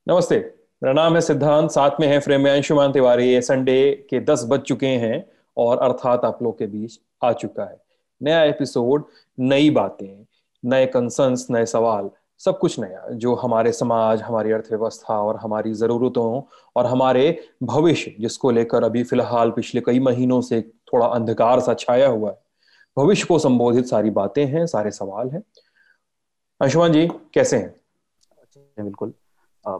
नमस्ते। मेरा नाम है सिद्धांत, साथ में है फ्रेम में अंशुमान तिवारी। ये संडे के 10 बज चुके हैं और अर्थात आप लोग के बीच आ चुका है नया एपिसोड। नई बातें, नए कंसर्न्स, नए सवाल, सब कुछ नया जो हमारे समाज, हमारी अर्थव्यवस्था और हमारी ज़रूरतों और हमारे भविष्य, जिसको लेकर अभी फिलहाल पिछले कई महीनों से थोड़ा अंधकार सा छाया हुआ है, भविष्य को संबोधित सारी बातें हैं, सारे सवाल हैं। अंशुमान जी कैसे हैं? अच्छा, बिल्कुल। अ,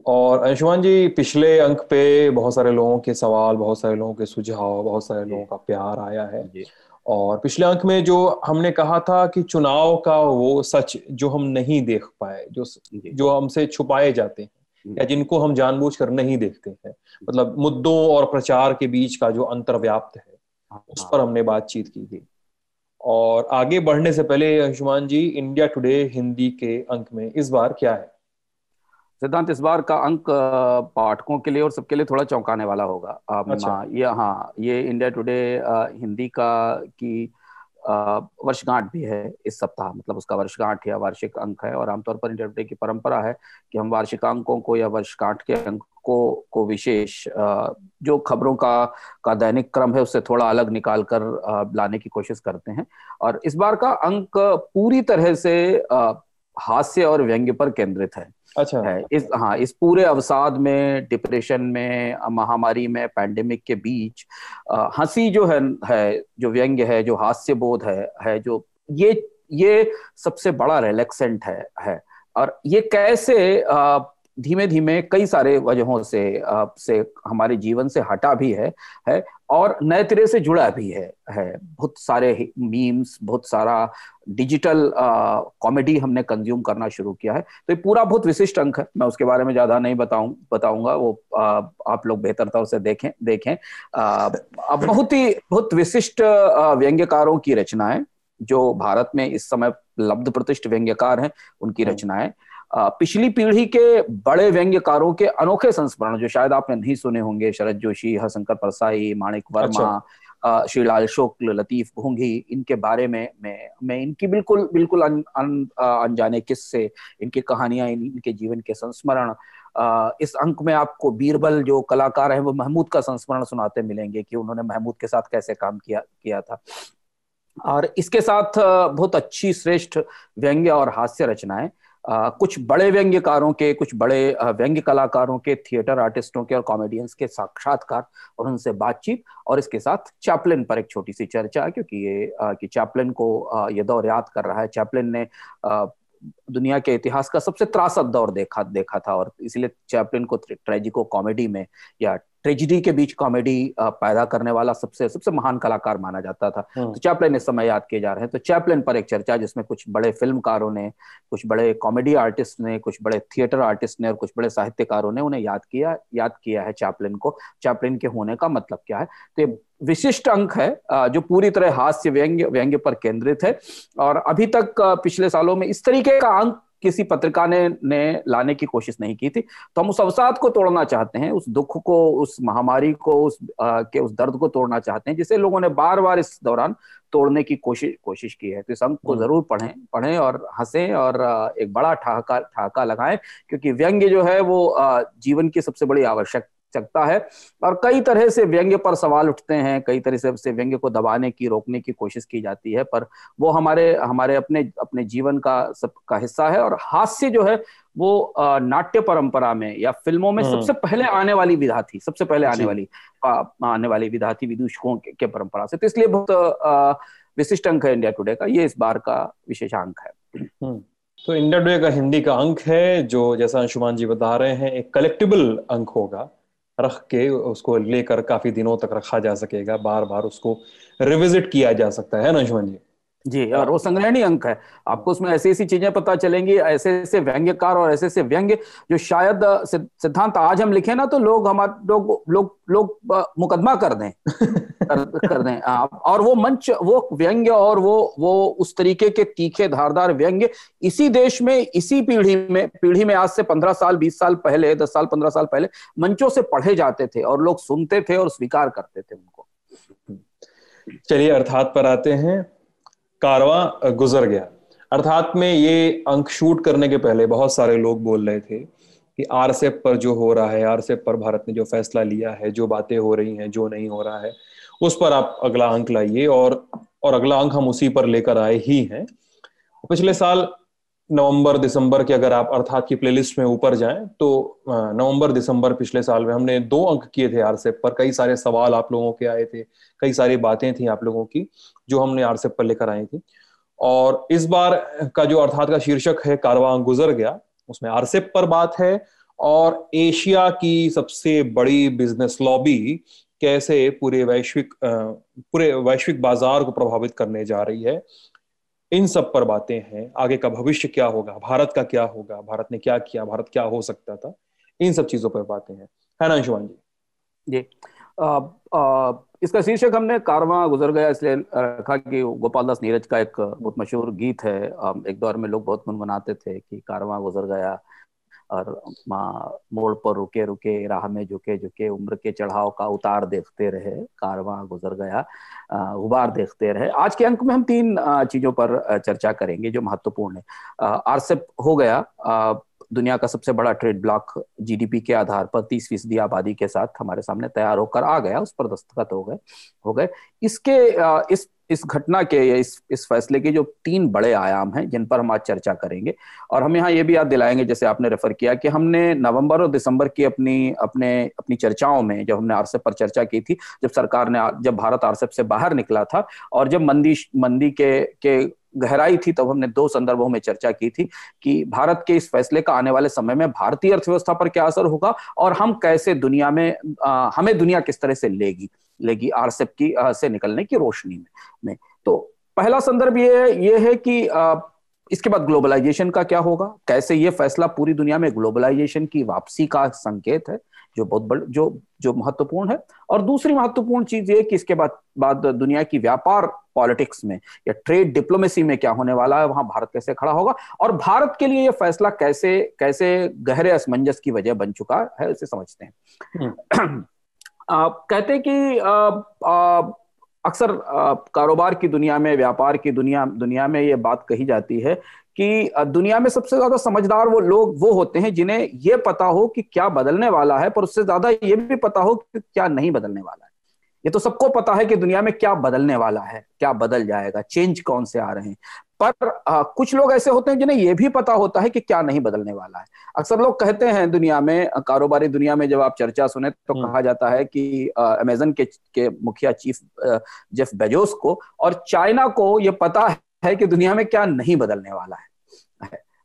और अंशुमान जी, पिछले अंक पे बहुत सारे लोगों के सवाल, बहुत सारे लोगों के सुझाव, बहुत सारे जी लोगों का प्यार आया है। जी और पिछले अंक में जो हमने कहा था कि चुनाव का वो सच जो हम नहीं देख पाए, जो जी जो हमसे छुपाए जाते हैं या जी जिनको हम जानबूझकर नहीं देखते हैं, मतलब मुद्दों और प्रचार के बीच का जो अंतर्व्याप्त है, उस पर हाँ। हमने बातचीत की थी। और आगे बढ़ने से पहले अंशुमान जी, इंडिया टुडे हिंदी के अंक में इस बार क्या है? सिद्धांत, इस बार का अंक पाठकों के लिए और सबके लिए थोड़ा चौंकाने वाला होगा। अच्छा। ये, हाँ, ये इंडिया टुडे हिंदी का की वर्षगांठ भी है इस सप्ताह। मतलब उसका वर्षगांठ या वार्षिक अंक है, और आमतौर पर इंडिया टुडे की परंपरा है कि हम वार्षिकांकों को या वर्षगांठ के अंक को विशेष जो खबरों का दैनिक क्रम है उससे थोड़ा अलग निकाल कर लाने की कोशिश करते हैं। और इस बार का अंक पूरी तरह से हास्य और व्यंग्य पर केंद्रित अच्छा। है। इस पूरे अवसाद में, डिप्रेशन में, महामारी में, पैंडेमिक के बीच हंसी जो है, जो व्यंग्य है, जो हास्य बोध है जो ये सबसे बड़ा रिलैक्सेंट है। और ये कैसे धीमे धीमे कई सारे वजहों से हमारे जीवन से हटा भी है और नए तरह से जुड़ा भी है। बहुत सारे मीम्स, बहुत सारा डिजिटल कॉमेडी हमने कंज्यूम करना शुरू किया है। तो ये पूरा बहुत विशिष्ट अंक है। मैं उसके बारे में ज्यादा नहीं बताऊंगा, वो आप लोग बेहतर तौर से देखें। अब बहुत विशिष्ट व्यंग्यकारों की रचनाएं, जो भारत में इस समय लब्ध प्रतिष्ठ व्यंग्यकार हैं, उनकी हम्म। रचनाएं, पिछली पीढ़ी के बड़े व्यंग्यकारों के अनोखे संस्मरण जो शायद आपने नहीं सुने होंगे, शरद जोशी, हरशंकर परसाई, माणिक अच्छा। वर्मा, श्रीलाल शुक्ल, लतीफ घोंघी, इनके बारे में मैं इनकी बिल्कुल बिल्कुल अनजाने किस्से, इनकी कहानियां, इनके जीवन के संस्मरण। इस अंक में आपको बीरबल जो कलाकार है वो महमूद का संस्मरण सुनाते मिलेंगे कि उन्होंने महमूद के साथ कैसे काम किया किया था। और इसके साथ बहुत अच्छी श्रेष्ठ व्यंग्य और हास्य रचनाएं, कुछ बड़े व्यंग्यकारों के, कुछ बड़े व्यंग्य कलाकारों के, थिएटर आर्टिस्टों के और कॉमेडियंस के साक्षात्कार और उनसे बातचीत, और इसके साथ चैपलिन पर एक छोटी सी चर्चा, क्योंकि ये कि चैपलिन को ये दौर याद कर रहा है। चैपलिन ने दुनिया के इतिहास का सबसे त्रासद दौर देखा था, और इसलिए चैपलिन को ट्रेजिको कॉमेडी में या ट्रेजिडी के बीच कॉमेडी पैदा करने वाला सबसे सबसे महान कलाकार माना जाता था। हम्म। तो चैपलिन इस समय याद किए जा रहे हैं। तो चैपलिन पर एक चर्चा जिसमें कुछ बड़े फिल्मकारों ने, कुछ बड़े कॉमेडी आर्टिस्ट ने, कुछ बड़े थिएटर आर्टिस्ट ने और कुछ बड़े साहित्यकारों ने उन्हें याद किया है चैपलिन को। चैपलिन के होने का मतलब क्या है। तो ये विशिष्ट अंक है जो पूरी तरह हास्य व्यंग्य पर केंद्रित है। और अभी तक पिछले सालों में इस तरीके का अंक किसी पत्रिका ने लाने की कोशिश नहीं की थी। तो हम उस अवसाद को तोड़ना चाहते हैं, उस दुख को, उस महामारी को, उस दर्द को तोड़ना चाहते हैं, जिसे लोगों ने बार बार इस दौरान तोड़ने की कोशिश की है। तो इस अंक को हम्म। जरूर पढ़ें और हंसें और एक बड़ा ठहाका लगाएं, क्योंकि व्यंग्य जो है वो जीवन की सबसे बड़ी आवश्यकता है। और कई तरह से व्यंग्य पर सवाल उठते हैं, कई तरह से व्यंग्य को दबाने की, रोकने की कोशिश की जाती है, पर वो हमारे हमारे अपने अपने जीवन का सबका हिस्सा है। और हास्य जो है वो नाट्य परंपरा में या फिल्मों में हम्म। सबसे पहले आने वाली विधा थी, सबसे पहले जी। आने वाली विधा थी विदूषकों के परंपरा से। तो इसलिए बहुत विशिष्ट अंक है इंडिया टुडे का, ये इस बार का विशेषांक है। हम्म। तो इंडिया टुडे का हिंदी का अंक है जो, जैसा अंशुमान जी बता रहे हैं, एक कलेक्टिबल अंक होगा। रख के उसको लेकर काफी दिनों तक रखा जा सकेगा, बार बार उसको रिविजिट किया जा सकता है ना अंशुमान जी? जी, और वो संग्रहणीय अंक है। आपको उसमें ऐसी ऐसी चीजें पता चलेंगी, ऐसे ऐसे व्यंग्यकार और ऐसे ऐसे व्यंग्य जो शायद सिद्धांत आज हम लिखे ना तो लोग हमारे लोग मुकदमा कर दें। और वो मंच, वो व्यंग्य और वो उस तरीके के तीखे धारदार व्यंग्य इसी देश में, इसी पीढ़ी में आज से 15 साल 20 साल पहले, 10 साल 15 साल पहले मंचों से पढ़े जाते थे और लोग सुनते थे और स्वीकार करते थे उनको। चलिए अर्थात पर आते हैं। कारवां गुजर गया। अर्थात में ये अंक शूट करने के पहले बहुत सारे लोग बोल रहे थे कि आरसेप पर जो हो रहा है, आरसेप पर भारत ने जो फैसला लिया है, जो बातें हो रही हैं, जो नहीं हो रहा है, उस पर आप अगला अंक लाइए। और अगला अंक हम उसी पर लेकर आए ही हैं। पिछले साल नवंबर दिसंबर के, अगर आप अर्थात की प्लेलिस्ट में ऊपर जाएं तो नवंबर दिसंबर पिछले साल में हमने 2 अंक किए थे आरसेप पर। कई सारे सवाल आप लोगों के आए थे, कई सारी बातें थी आप लोगों की जो हमने आरसेप पर लेकर आई थी। और इस बार का जो अर्थात का शीर्षक है कारवां गुजर गया, उसमें आरसेप पर बात है और एशिया की सबसे बड़ी बिजनेस लॉबी कैसे पूरे वैश्विक बाजार को प्रभावित करने जा रही है, इन सब पर बातें हैं। आगे का भविष्य क्या होगा, भारत का क्या होगा, भारत ने क्या किया, भारत क्या हो सकता था, इन सब चीजों पर बातें हैं। है ना अंशुमान जी? जी। इसका शीर्षक हमने कारवां गुजर गया इसलिए रखा कि गोपाल दास नीरज का एक बहुत मशहूर गीत है। एक दौर में लोग बहुत गुनगुनाते थे कि कारवां गुजर गया और माँ मोड़ पर रुके रुके, राह में झुके झुके, उम्र के चढ़ाव का उतार देखते रहे, कारवां गुजर गया, गुबार देखते रहे। आज के अंक में हम 3 चीजों पर चर्चा करेंगे जो महत्वपूर्ण है। आरसेप हो गया, दुनिया का सबसे बड़ा ट्रेड ब्लॉक, जीडीपी के आधार पर 30% आबादी के साथ हमारे सामने तैयार होकर आ गया, उस पर दस्तखत हो गए। इसके इस घटना के, इस फैसले के जो 3 बड़े आयाम हैं जिन पर हम आज चर्चा करेंगे। और हम यहाँ ये भी याद दिलाएंगे, जैसे आपने रेफर किया, कि हमने नवंबर और दिसंबर की अपनी चर्चाओं में, जब हमने आरसेप पर चर्चा की थी, जब भारत आरसेप से बाहर निकला था और जब मंदी के गहराई थी, तब हमने 2 संदर्भों में चर्चा की थी कि भारत के इस फैसले का आने वाले समय में भारतीय अर्थव्यवस्था पर क्या असर होगा और हम कैसे दुनिया में, हमें दुनिया किस तरह से लेगी आरसेप की से निकलने की रोशनी में। तो पहला संदर्भ ये है कि इसके बाद ग्लोबलाइजेशन का क्या होगा, कैसे ये फैसला पूरी दुनिया में ग्लोबलाइजेशन की वापसी का संकेत है, जो बहुत बड़ा, जो महत्वपूर्ण है। और दूसरी महत्वपूर्ण चीज ये कि इसके बाद दुनिया की व्यापार पॉलिटिक्स में या ट्रेड डिप्लोमेसी में क्या होने वाला है, वहां भारत कैसे खड़ा होगा और भारत के लिए ये फैसला कैसे गहरे असमंजस की वजह बन चुका है, इसे समझते हैं। कहते हैं कि अक्सर कारोबार की दुनिया में, व्यापार की दुनिया में ये बात कही जाती है कि दुनिया में सबसे ज्यादा समझदार वो लोग वो होते हैं जिन्हें ये पता हो कि क्या बदलने वाला है, पर उससे ज्यादा ये भी पता हो कि क्या नहीं बदलने वाला है। ये तो सबको पता है कि दुनिया में क्या बदलने वाला है, क्या बदल जाएगा, चेंज कौन से आ रहे हैं, पर कुछ लोग ऐसे होते हैं जिन्हें यह भी पता होता है कि क्या नहीं बदलने वाला है। अक्सर लोग कहते हैं दुनिया में, कारोबारी दुनिया में, जब आप चर्चा सुने तो कहा जाता है कि अमेजन के मुखिया चीफ जेफ बेजोस को और चाइना को यह पता है कि दुनिया में क्या नहीं बदलने वाला है।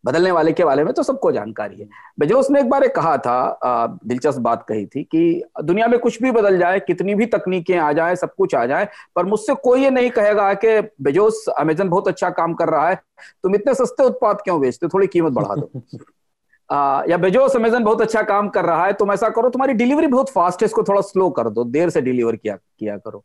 बदलने वाले के बारे में तो सबको जानकारी है। बेजोस ने एक बार कहा था, दिलचस्प बात कही थी कि दुनिया में कुछ भी बदल जाए, कितनी भी तकनीकें आ जाए, सब कुछ आ जाए, पर मुझसे कोई ये नहीं कहेगा कि बेजोस, अमेजन बहुत अच्छा काम कर रहा है, तुम इतने सस्ते उत्पाद क्यों बेचते, थोड़ी कीमत बढ़ा दो। या बेजोस, अमेजन बहुत अच्छा काम कर रहा है, तुम ऐसा करो, तुम्हारी डिलीवरी बहुत फास्ट है, इसको थोड़ा स्लो कर दो, देर से डिलीवर किया करो।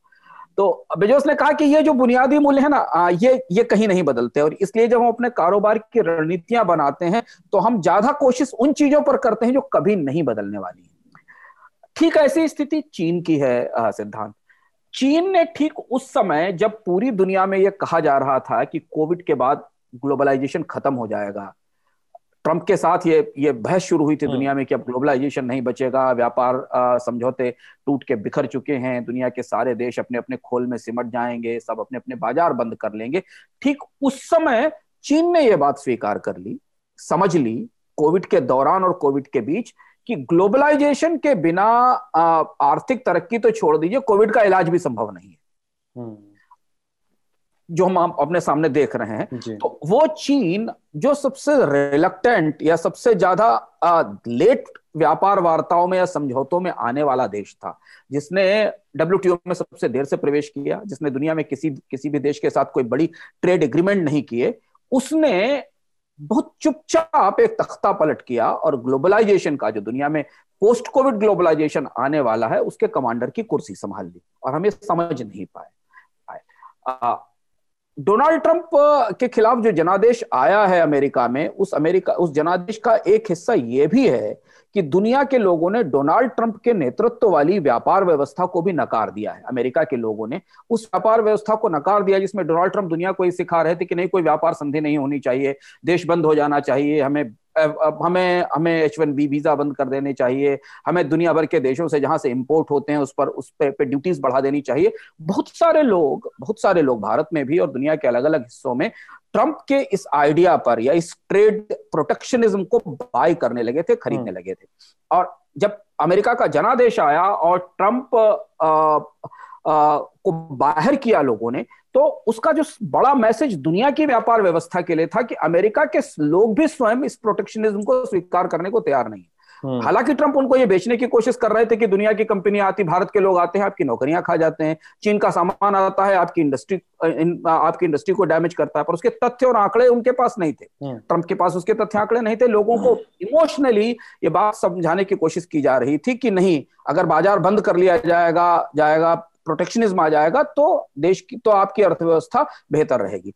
तो बेजोस ने कहा कि ये जो बुनियादी मूल्य है ना, ये कहीं नहीं बदलते, और इसलिए जब हम अपने कारोबार की रणनीतियां बनाते हैं तो हम ज्यादा कोशिश उन चीजों पर करते हैं जो कभी नहीं बदलने वाली है। ठीक ऐसी स्थिति चीन की है। सिद्धांत, चीन ने ठीक उस समय जब पूरी दुनिया में यह कहा जा रहा था कि कोविड के बाद ग्लोबलाइजेशन खत्म हो जाएगा, ट्रंप के साथ ये बहस शुरू हुई थी दुनिया में कि अब ग्लोबलाइजेशन नहीं बचेगा, व्यापार समझौते टूट के बिखर चुके हैं, दुनिया के सारे देश अपने अपने खोल में सिमट जाएंगे, सब अपने अपने बाजार बंद कर लेंगे। ठीक उस समय चीन ने यह बात स्वीकार कर ली, समझ ली, कोविड के दौरान और कोविड के बीच, कि ग्लोबलाइजेशन के बिना आर्थिक तरक्की तो छोड़ दीजिए, कोविड का इलाज भी संभव नहीं है, जो हम अपने सामने देख रहे हैं। तो वो चीन जो सबसे रिलक्टेंट या सबसे ज्यादा लेट व्यापार वार्ताओं में या समझौतों में आने वाला देश था, जिसने डब्ल्यूटीओ में सबसे देर से प्रवेश किया, जिसने दुनिया में किसी भी देश के साथ कोई बड़ी ट्रेड एग्रीमेंट नहीं किए, उसने बहुत चुपचाप एक तख्ता पलट किया और ग्लोबलाइजेशन का, जो दुनिया में पोस्ट कोविड ग्लोबलाइजेशन आने वाला है, उसके कमांडर की कुर्सी संभाल ली, और हम ये समझ नहीं पाए। डोनाल्ड ट्रंप के खिलाफ जो जनादेश आया है अमेरिका में, उस जनादेश का एक हिस्सा यह भी है कि दुनिया के लोगों ने डोनाल्ड ट्रंप के नेतृत्व वाली व्यापार व्यवस्था को भी नकार दिया है। अमेरिका के लोगों ने उस व्यापार व्यवस्था को नकार दिया जिसमें डोनाल्ड ट्रंप दुनिया को ये सिखा रहे थे कि नहीं, कोई व्यापार संधि नहीं होनी चाहिए, देश बंद हो जाना चाहिए, हमें हमें हमें H1B वीजा बंद कर देने चाहिए, हमें दुनिया भर के देशों से जहां से इंपोर्ट होते हैं उस पे ड्यूटीज बढ़ा देनी चाहिए। बहुत सारे लोग भारत में भी और दुनिया के अलग अलग हिस्सों में ट्रंप के इस आइडिया पर या इस ट्रेड प्रोटेक्शनिज्म को बाय करने लगे थे, खरीदने लगे थे। और जब अमेरिका का जनादेश आया और ट्रंप को बाहर किया लोगों ने, तो उसका जो बड़ा मैसेज दुनिया की व्यापार व्यवस्था के लिए था कि अमेरिका के लोग भी स्वयं इस प्रोटेक्शनिज्म को स्वीकार करने को तैयार नहीं। हालांकि ट्रंप उनको ये बेचने की कोशिश कर रहे थे कि दुनिया की कंपनियां आती, भारत के लोग आते हैं, आपकी नौकरियां खा जाते हैं, चीन का सामान आता है, आपकी इंडस्ट्री को डैमेज करता है। पर उसके तथ्य और आंकड़े उनके पास नहीं थे, ट्रंप के पास उसके तथ्य आंकड़े नहीं थे। लोगों को इमोशनली ये बात समझाने की कोशिश की जा रही थी कि नहीं, अगर बाजार बंद कर लिया जाएगा, प्रोटेक्शनिज्म आ जाएगा, तो देश की, तो आपकी अर्थव्यवस्था बेहतर रहेगी।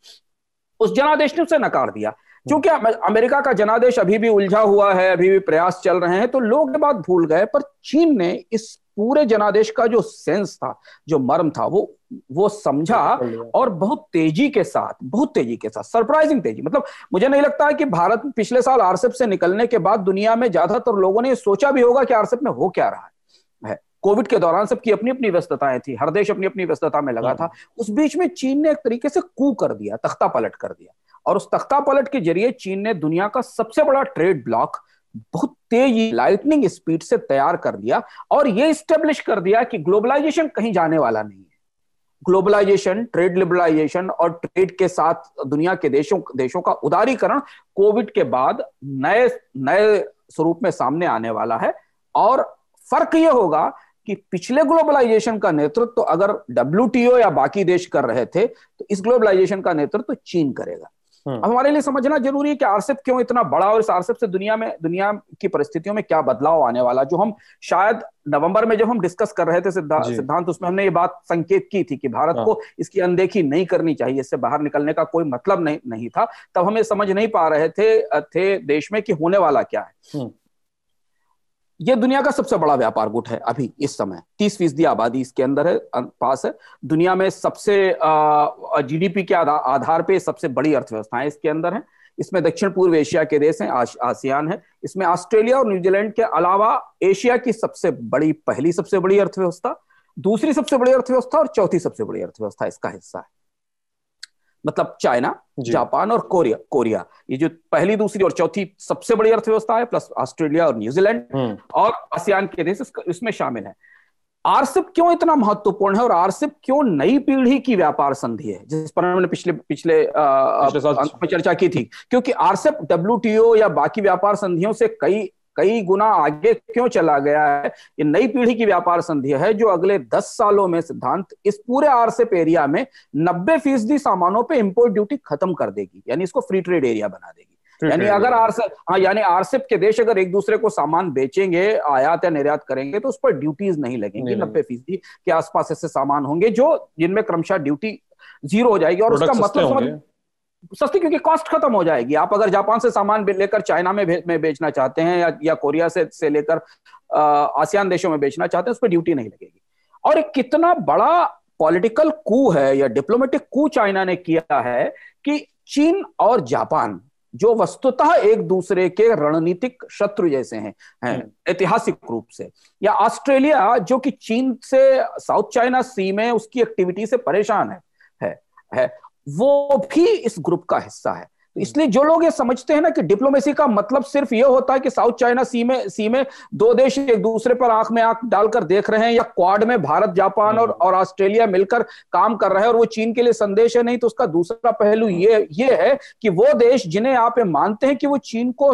उस जनादेश ने उसे नकार दिया। क्योंकि अमेरिका का जनादेश अभी भी उलझा हुआ है, अभी भी प्रयास चल रहे हैं, तो लोग ये बात भूल गए। पर चीन ने इस पूरे जनादेश का जो सेंस था, जो मर्म था, वो समझा और बहुत तेजी के साथ, सरप्राइजिंग तेजी। मतलब मुझे नहीं लगता है कि भारत पिछले साल आरसेप से निकलने के बाद दुनिया में ज्यादातर लोगों ने सोचा भी होगा कि आरसेप में हो क्या रहा है। कोविड के दौरान सबकी अपनी अपनी व्यस्तताएं थी, हर देश अपनी अपनी व्यस्तता में लगा था। उस बीच में चीन ने एक तरीके से कू कर दिया, तख्ता पलट कर दिया, और उस तख्ता पलट के जरिए चीन ने दुनिया का सबसे बड़ा ट्रेड ब्लॉक बहुत तेजी, लाइटनिंग स्पीड से तैयार कर दिया और यह स्टेब्लिश कर दिया कि ग्लोबलाइजेशन कहीं जाने वाला नहीं है। ग्लोबलाइजेशन, ट्रेड लिबरलाइजेशन और ट्रेड के साथ दुनिया के देशों का उदारीकरण कोविड के बाद नए स्वरूप में सामने आने वाला है। और फर्क यह होगा कि पिछले ग्लोबलाइजेशन का नेतृत्व तो अगर WTO या बाकी देश कर रहे थे, तो इस ग्लोबलाइजेशन का नेतृत्व तो चीन करेगा। अब हमारे लिए समझना जरूरी है कि आरसेप क्यों इतना बड़ा, और इस आरसेप से दुनिया की परिस्थितियों में क्या बदलाव आने वाला। जो हम शायद नवंबर में जब हम डिस्कस कर रहे थे सिद्धांत, उसमें हमने ये बात संकेत की थी कि भारत को इसकी अनदेखी नहीं करनी चाहिए, इससे बाहर निकलने का कोई मतलब नहीं था। तब हमें समझ नहीं पा रहे थे देश में कि होने वाला क्या है। यह दुनिया का सबसे बड़ा व्यापार गुट है अभी इस समय, 30% आबादी इसके अंदर है, पास है। दुनिया में सबसे GDP के आधार पे सबसे बड़ी अर्थव्यवस्थाएं इसके अंदर है। इसमें दक्षिण पूर्व एशिया के देश हैं, आसियान है। इसमें ऑस्ट्रेलिया और न्यूजीलैंड के अलावा एशिया की पहली सबसे बड़ी अर्थव्यवस्था, दूसरी सबसे बड़ी अर्थव्यवस्था और चौथी सबसे बड़ी अर्थव्यवस्था इसका हिस्सा है। मतलब चाइना, जापान और कोरिया, ये जो पहली, दूसरी और चौथी सबसे बड़ी अर्थव्यवस्था है, प्लस ऑस्ट्रेलिया और न्यूजीलैंड और आसियान के देश इसमें शामिल है। आरसेप क्यों इतना महत्वपूर्ण है और आरसेप क्यों नई पीढ़ी की व्यापार संधि है, जिस पर हमने पिछले अंक में चर्चा की थी। क्योंकि आरसेप WTO या बाकी व्यापार संधियों से कई गुना आगे क्यों चला गया है। ये नई पीढ़ी की व्यापार संधि है जो अगले 10 सालों में सिद्धांत इस पूरे आरसेप एरिया में 90% सामानों पे इंपोर्ट ड्यूटी खत्म कर देगी, यानी इसको फ्री ट्रेड एरिया बना देगी। यानी अगर आरसेप के देश अगर एक दूसरे को सामान बेचेंगे, आयात या निर्यात करेंगे, तो उस पर ड्यूटीज नहीं लगेंगी। 90% के आसपास ऐसे सामान होंगे जिनमें क्रमशः ड्यूटी 0 हो जाएगी। और उसका मतलब सस्ती, क्योंकि कॉस्ट खत्म हो जाएगी। आप अगर जापान से सामान लेकर चाइना में बेचना चाहते हैं या कोरिया से लेकर आसियान देशों में बेचना चाहते हैं, उस पर ड्यूटी नहीं लगेगी। और एक कितना बड़ा पॉलिटिकल कू है या डिप्लोमेटिक कू चाइना ने किया है कि चीन और जापान, जो वस्तुतः एक दूसरे के रणनीतिक शत्रु जैसे हैं ऐतिहासिक रूप से, या ऑस्ट्रेलिया जो कि चीन से साउथ चाइना सी में उसकी एक्टिविटी से परेशान है, वो भी इस ग्रुप का हिस्सा है। तो इसलिए जो लोग ये समझते हैं ना कि डिप्लोमेसी का मतलब सिर्फ ये होता है कि साउथ चाइना सी में 2 देश एक दूसरे पर आंख में आंख डालकर देख रहे हैं, या क्वाड में भारत, जापान और ऑस्ट्रेलिया मिलकर काम कर रहे हैं और वो चीन के लिए संदेश है, नहीं। तो उसका दूसरा पहलू ये है कि वो देश जिन्हें आप मानते हैं कि वो चीन को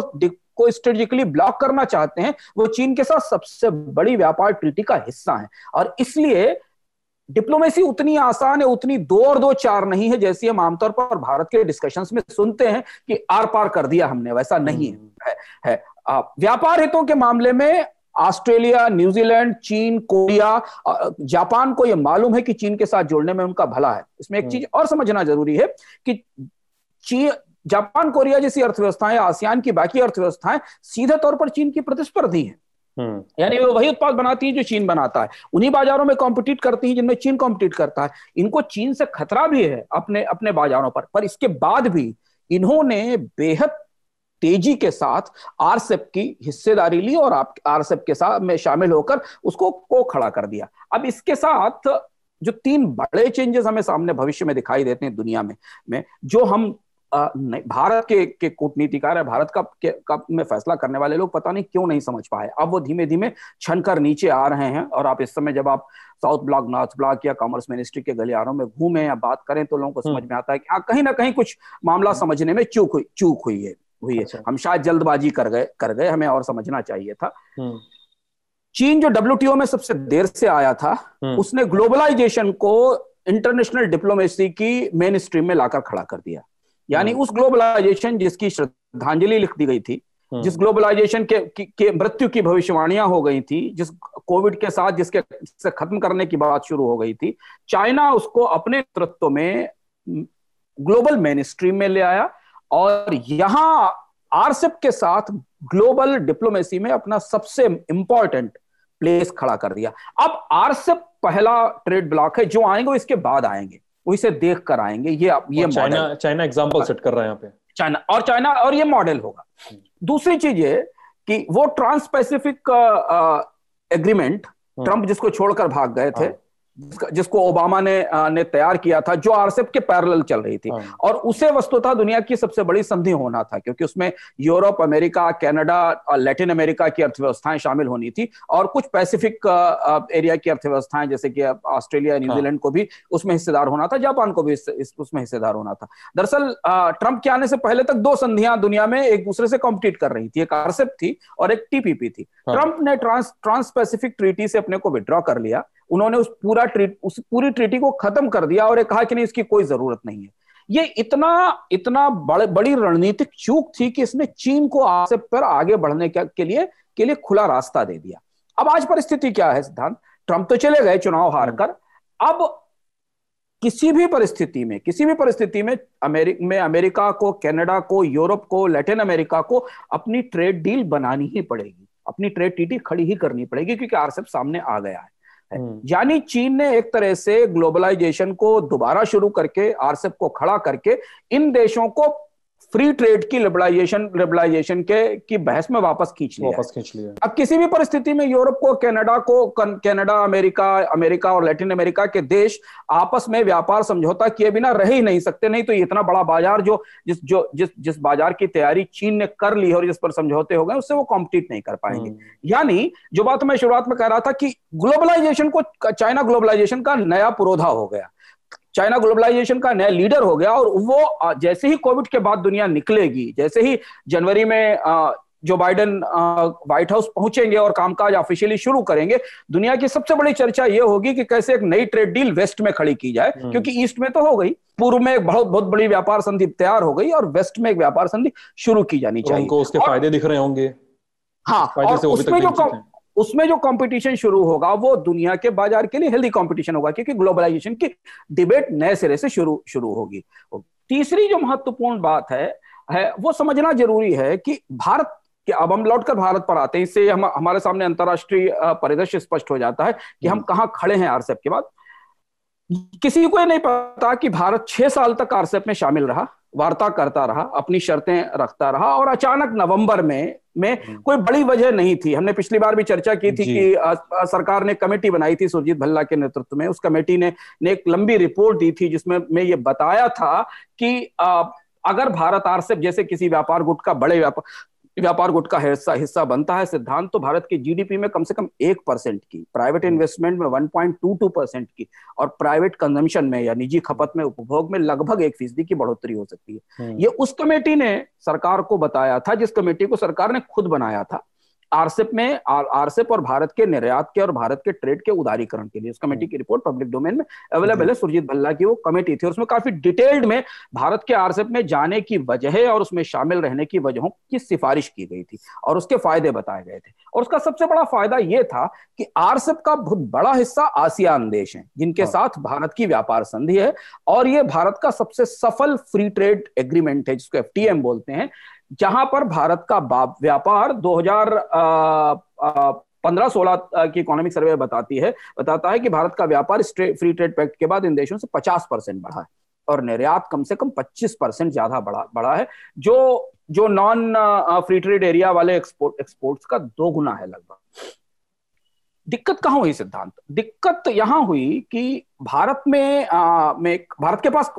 स्ट्रेटेजिकली ब्लॉक करना चाहते हैं, वो चीन के साथ सबसे बड़ी व्यापार ट्रीटी का हिस्सा है। और इसलिए डिप्लोमेसी उतनी आसान है, उतनी 2 और 2 4 नहीं है जैसी हम आमतौर पर भारत के डिस्कशंस में सुनते हैं कि आर पार कर दिया हमने, वैसा नहीं है। व्यापार हितों के मामले में ऑस्ट्रेलिया, न्यूजीलैंड, चीन, कोरिया, जापान को यह मालूम है कि चीन के साथ जोड़ने में उनका भला है। इसमें एक चीज और समझना जरूरी है कि जापान, कोरिया जैसी अर्थव्यवस्थाएं, आसियान की बाकी अर्थव्यवस्थाएं सीधे तौर पर चीन की प्रतिस्पर्धी हैं। यानी वो वही उत्पाद बनाती है जो चीन बनाता है, उन्हीं बाजारों में कॉम्पिटिट करती हैं जिनमें चीन कॉम्पिटिट करता है। इनको चीन से खतरा भी है अपने बाजारों पर इसके बाद भी इन्होंने बेहद तेजी के साथ आरसेप की हिस्सेदारी ली और आरसेप के साथ में शामिल होकर उसको को खड़ा कर दिया। अब इसके साथ जो 3 बड़े चेंजेस हमें सामने भविष्य में दिखाई देते हैं दुनिया में जो हम भारत के कूटनीतिकार है, भारत का में फैसला करने वाले लोग पता नहीं क्यों नहीं समझ पाए। अब वो धीमे धीमे छनकर नीचे आ रहे हैं। और आप इस समय जब आप साउथ ब्लॉक, नॉर्थ ब्लॉक या कॉमर्स मिनिस्ट्री के गलियारों में घूमे या बात करें तो लोगों को समझ में आता है कि हाँ, कहीं ना कहीं कुछ मामला समझने में चूक हुई है। अच्छा। हम शायद जल्दबाजी कर गए, हमें और समझना चाहिए था। चीन जो WTO में सबसे देर से आया था, उसने ग्लोबलाइजेशन को इंटरनेशनल डिप्लोमेसी की मेन स्ट्रीम में लाकर खड़ा कर दिया। यानी उस ग्लोबलाइजेशन जिसकी श्रद्धांजलि लिख दी गई थी, जिस ग्लोबलाइजेशन के मृत्यु की भविष्यवाणियां हो गई थी, जिस कोविड के साथ जिसके से खत्म करने की बात शुरू हो गई थी, चाइना उसको अपने नेतृत्व में ग्लोबल मेन स्ट्रीम में ले आया और यहां आरसेप के साथ ग्लोबल डिप्लोमेसी में अपना सबसे इंपॉर्टेंट प्लेस खड़ा कर दिया। अब आरसेप पहला ट्रेड ब्लॉक है, जो आएंगे वो इसके बाद आएंगे, वो इसे देख कर आएंगे। ये चाइना एग्जांपल सेट कर रहा है यहाँ पे, चाइना और ये मॉडल होगा। दूसरी चीज ये कि वो ट्रांस पैसिफिक एग्रीमेंट ट्रंप जिसको छोड़कर भाग गए थे, जिसको ओबामा ने तैयार किया था, जो आरसेप के पैरेलल चल रही थी, और उसे वस्तुतः दुनिया की सबसे बड़ी संधि होना था, क्योंकि उसमें यूरोप, अमेरिका, कनाडा और लैटिन अमेरिका की अर्थव्यवस्थाएं शामिल होनी थी और कुछ पैसिफिक एरिया की अर्थव्यवस्थाएं जैसे कि ऑस्ट्रेलिया, न्यूजीलैंड को भी उसमें हिस्सेदार होना था, जापान को भी उसमें हिस्सेदार होना था। दरअसल ट्रंप के आने से पहले तक 2 संधियां दुनिया में एक दूसरे से कॉम्पिटिट कर रही थी, एक आरसेप थी और एक TPP थी। ट्रंप ने ट्रांस पैसिफिक ट्रीटी से अपने को विड्रॉ कर लिया। उन्होंने उस पूरी ट्रीटी को खत्म कर दिया और कहा कि नहीं, इसकी कोई जरूरत नहीं है। ये इतना बड़ी रणनीतिक चूक थी कि इसने चीन को आरसेप पर आगे बढ़ने के लिए खुला रास्ता दे दिया। अब आज परिस्थिति क्या है सिद्धांत? ट्रंप तो चले गए चुनाव हारकर। अब किसी भी परिस्थिति में अमेरिका को, कनाडा को, यूरोप को, लैटिन अमेरिका को अपनी ट्रेड डील बनानी ही पड़ेगी, अपनी ट्रेड टीटी खड़ी ही करनी पड़ेगी, क्योंकि आरसेप सामने आ गया है। यानी चीन ने एक तरह से ग्लोबलाइजेशन को दोबारा शुरू करके, आरसेप को खड़ा करके इन देशों को फ्री ट्रेड की लिबरलाइजेशन की बहस में वापस खींच लिया। अब किसी भी परिस्थिति में यूरोप को, कनाडा, अमेरिका और लैटिन अमेरिका के देश आपस में व्यापार समझौता किए बिना रह ही नहीं सकते। नहीं तो इतना बड़ा बाजार जिस बाजार की तैयारी चीन ने कर ली है और जिस पर समझौते हो गए, उससे वो कॉम्पिटिट नहीं कर पाएंगे। यानी जो बात मैं शुरुआत में कह रहा था कि चाइना ग्लोबलाइजेशन का नया पुरोधा हो गया, चाइना ग्लोबलाइजेशन का नया लीडर हो गया। और वो जैसे ही कोविड के बाद दुनिया निकलेगी, जैसे ही जनवरी में जो बाइडेन व्हाइट हाउस पहुंचेंगे और कामकाज ऑफिशियली शुरू करेंगे, दुनिया की सबसे बड़ी चर्चा ये होगी कि कैसे एक नई ट्रेड डील वेस्ट में खड़ी की जाए, क्योंकि ईस्ट में तो हो गई, पूर्व में एक बहुत बड़ी व्यापार संधि तैयार हो गई और वेस्ट में एक व्यापार संधि शुरू की जानी चाहिए। उनको उसके फायदे दिख रहे होंगे। हाँ, और उसमें जो कंपटीशन शुरू होगा वो दुनिया के बाजार के लिए हेल्दी कंपटीशन होगा, क्योंकि ग्लोबलाइजेशन की डिबेट नए सिरे से शुरू होगी। तीसरी जो महत्वपूर्ण बात है वो समझना जरूरी है कि भारत के, अब हम लौटकर भारत पर आते हैं, इससे हमारे सामने अंतर्राष्ट्रीय परिदृश्य स्पष्ट हो जाता है कि हम कहां खड़े हैं आरसेप के बाद। किसी को ये नहीं पता कि भारत 6 साल तक आरसेप में शामिल रहा, वार्ता करता रहा, अपनी शर्तें रखता रहा, और अचानक नवंबर में कोई बड़ी वजह नहीं थी। हमने पिछली बार भी चर्चा की थी कि सरकार ने कमेटी बनाई थी सुरजीत भल्ला के नेतृत्व में। उस कमेटी ने एक लंबी रिपोर्ट दी थी जिसमें ये बताया था कि अगर भारत आरसेप जैसे किसी व्यापार गुट का व्यापार गुट का हिस्सा बनता है सिद्धांत, तो भारत की जीडीपी में कम से कम 1% की, प्राइवेट इन्वेस्टमेंट में 1.22% की, और प्राइवेट कंजम्पशन में या निजी खपत में, उपभोग में लगभग 1% की बढ़ोतरी हो सकती है। ये उस कमेटी ने सरकार को बताया था, जिस कमेटी को सरकार ने खुद बनाया था आरसेप और भारत के निर्यात के और भारत के ट्रेड के उदारीकरण के लिए। उस कमेटी की रिपोर्ट पब्लिक डोमेन में अवेलेबल है, सुरजीत भल्ला की वो कमेटी थी, और उसमें काफी डिटेल्ड में भारत के आरसेप में जाने की वजह और उसमें शामिल रहने की वजहों की सिफारिश की गई थी और उसके फायदे बताए गए थे। और उसका सबसे बड़ा फायदा यह था कि आरसेप का बहुत बड़ा हिस्सा आसियान देश हैं, जिनके साथ भारत की व्यापार संधि है, और ये भारत का सबसे सफल फ्री ट्रेड एग्रीमेंट है, जिसको FTM बोलते हैं, जहां पर भारत का व्यापार 2015-16 की इकोनॉमिक सर्वे बताता है कि भारत का व्यापार फ्री ट्रेड पैक्ट के बाद इन देशों से 50% बढ़ा है। और निर्यात कम से कम 25% ज्यादा बढ़ा है, जो नॉन फ्री ट्रेड एरिया वाले एक्सपोर्ट्स का 2 गुना है लगभग। दिक्कत कहां हुई सिद्धांत? दिक्कत यहां हुई कि भारत में भारत के पास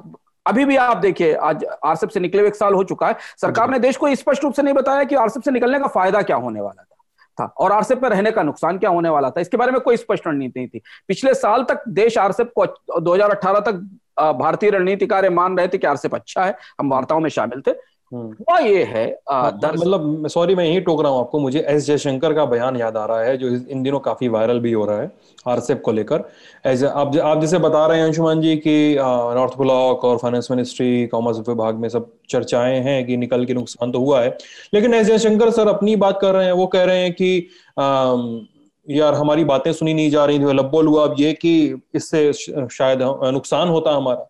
अभी भी आप देखिए, आज आरसेप से निकले हुए 1 साल हो चुका है, सरकार ने देश को स्पष्ट रूप से नहीं बताया कि आरसेप से निकलने का फायदा क्या होने वाला था और आरसेप में रहने का नुकसान क्या होने वाला था। इसके बारे में कोई स्पष्ट रणनीति नहीं थी। पिछले साल तक देश आरसेप को 2018 तक भारतीय रणनीतिकार मान रहे थे कि आरसेप अच्छा है, हम वार्ताओं में शामिल थे। हुआ ये है मतलब सॉरी मैं यही टोक रहा हूँ आपको, मुझे एस जयशंकर का बयान याद आ रहा है जो इन दिनों काफी वायरल भी हो रहा है आरसेप को लेकर। आप जैसे बता रहे हैं अंशुमान जी कि नॉर्थ ब्लॉक और फाइनेंस मिनिस्ट्री, कॉमर्स विभाग में सब चर्चाएं हैं कि निकल के नुकसान तो हुआ है, लेकिन एस जयशंकर सर अपनी बात कर रहे हैं। वो कह रहे हैं कि यार हमारी बातें सुनी नहीं जा रही थी, लब्बोल हुआ अब ये कि इससे शायद नुकसान होता हमारा।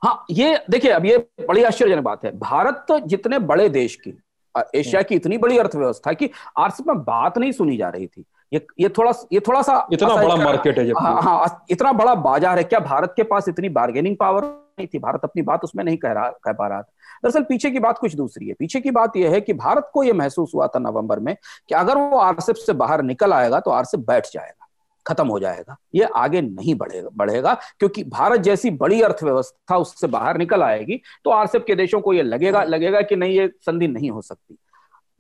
हाँ, ये देखिए, अब ये बड़ी आश्चर्यजनक बात है। भारत जितने बड़े देश की, एशिया की इतनी बड़ी अर्थव्यवस्था की आरसेप में बात नहीं सुनी जा रही थी। ये थोड़ा सा इतना बड़ा मार्केट है, हाँ, इतना बड़ा बाजार है, क्या भारत के पास इतनी बार्गेनिंग पावर नहीं थी? भारत अपनी बात उसमें नहीं कह पा रहा था। दरअसल पीछे की बात कुछ दूसरी है। पीछे की बात यह है कि भारत को यह महसूस हुआ था नवंबर में कि अगर वो आरसेप से बाहर निकल आएगा तो आरसेप बैठ जाएगा, खत्म हो जाएगा, ये आगे नहीं बढ़ेगा क्योंकि भारत जैसी बड़ी अर्थव्यवस्था उससे बाहर निकल आएगी तो आरसेप के देशों को ये लगेगा कि नहीं, ये संधि नहीं हो सकती।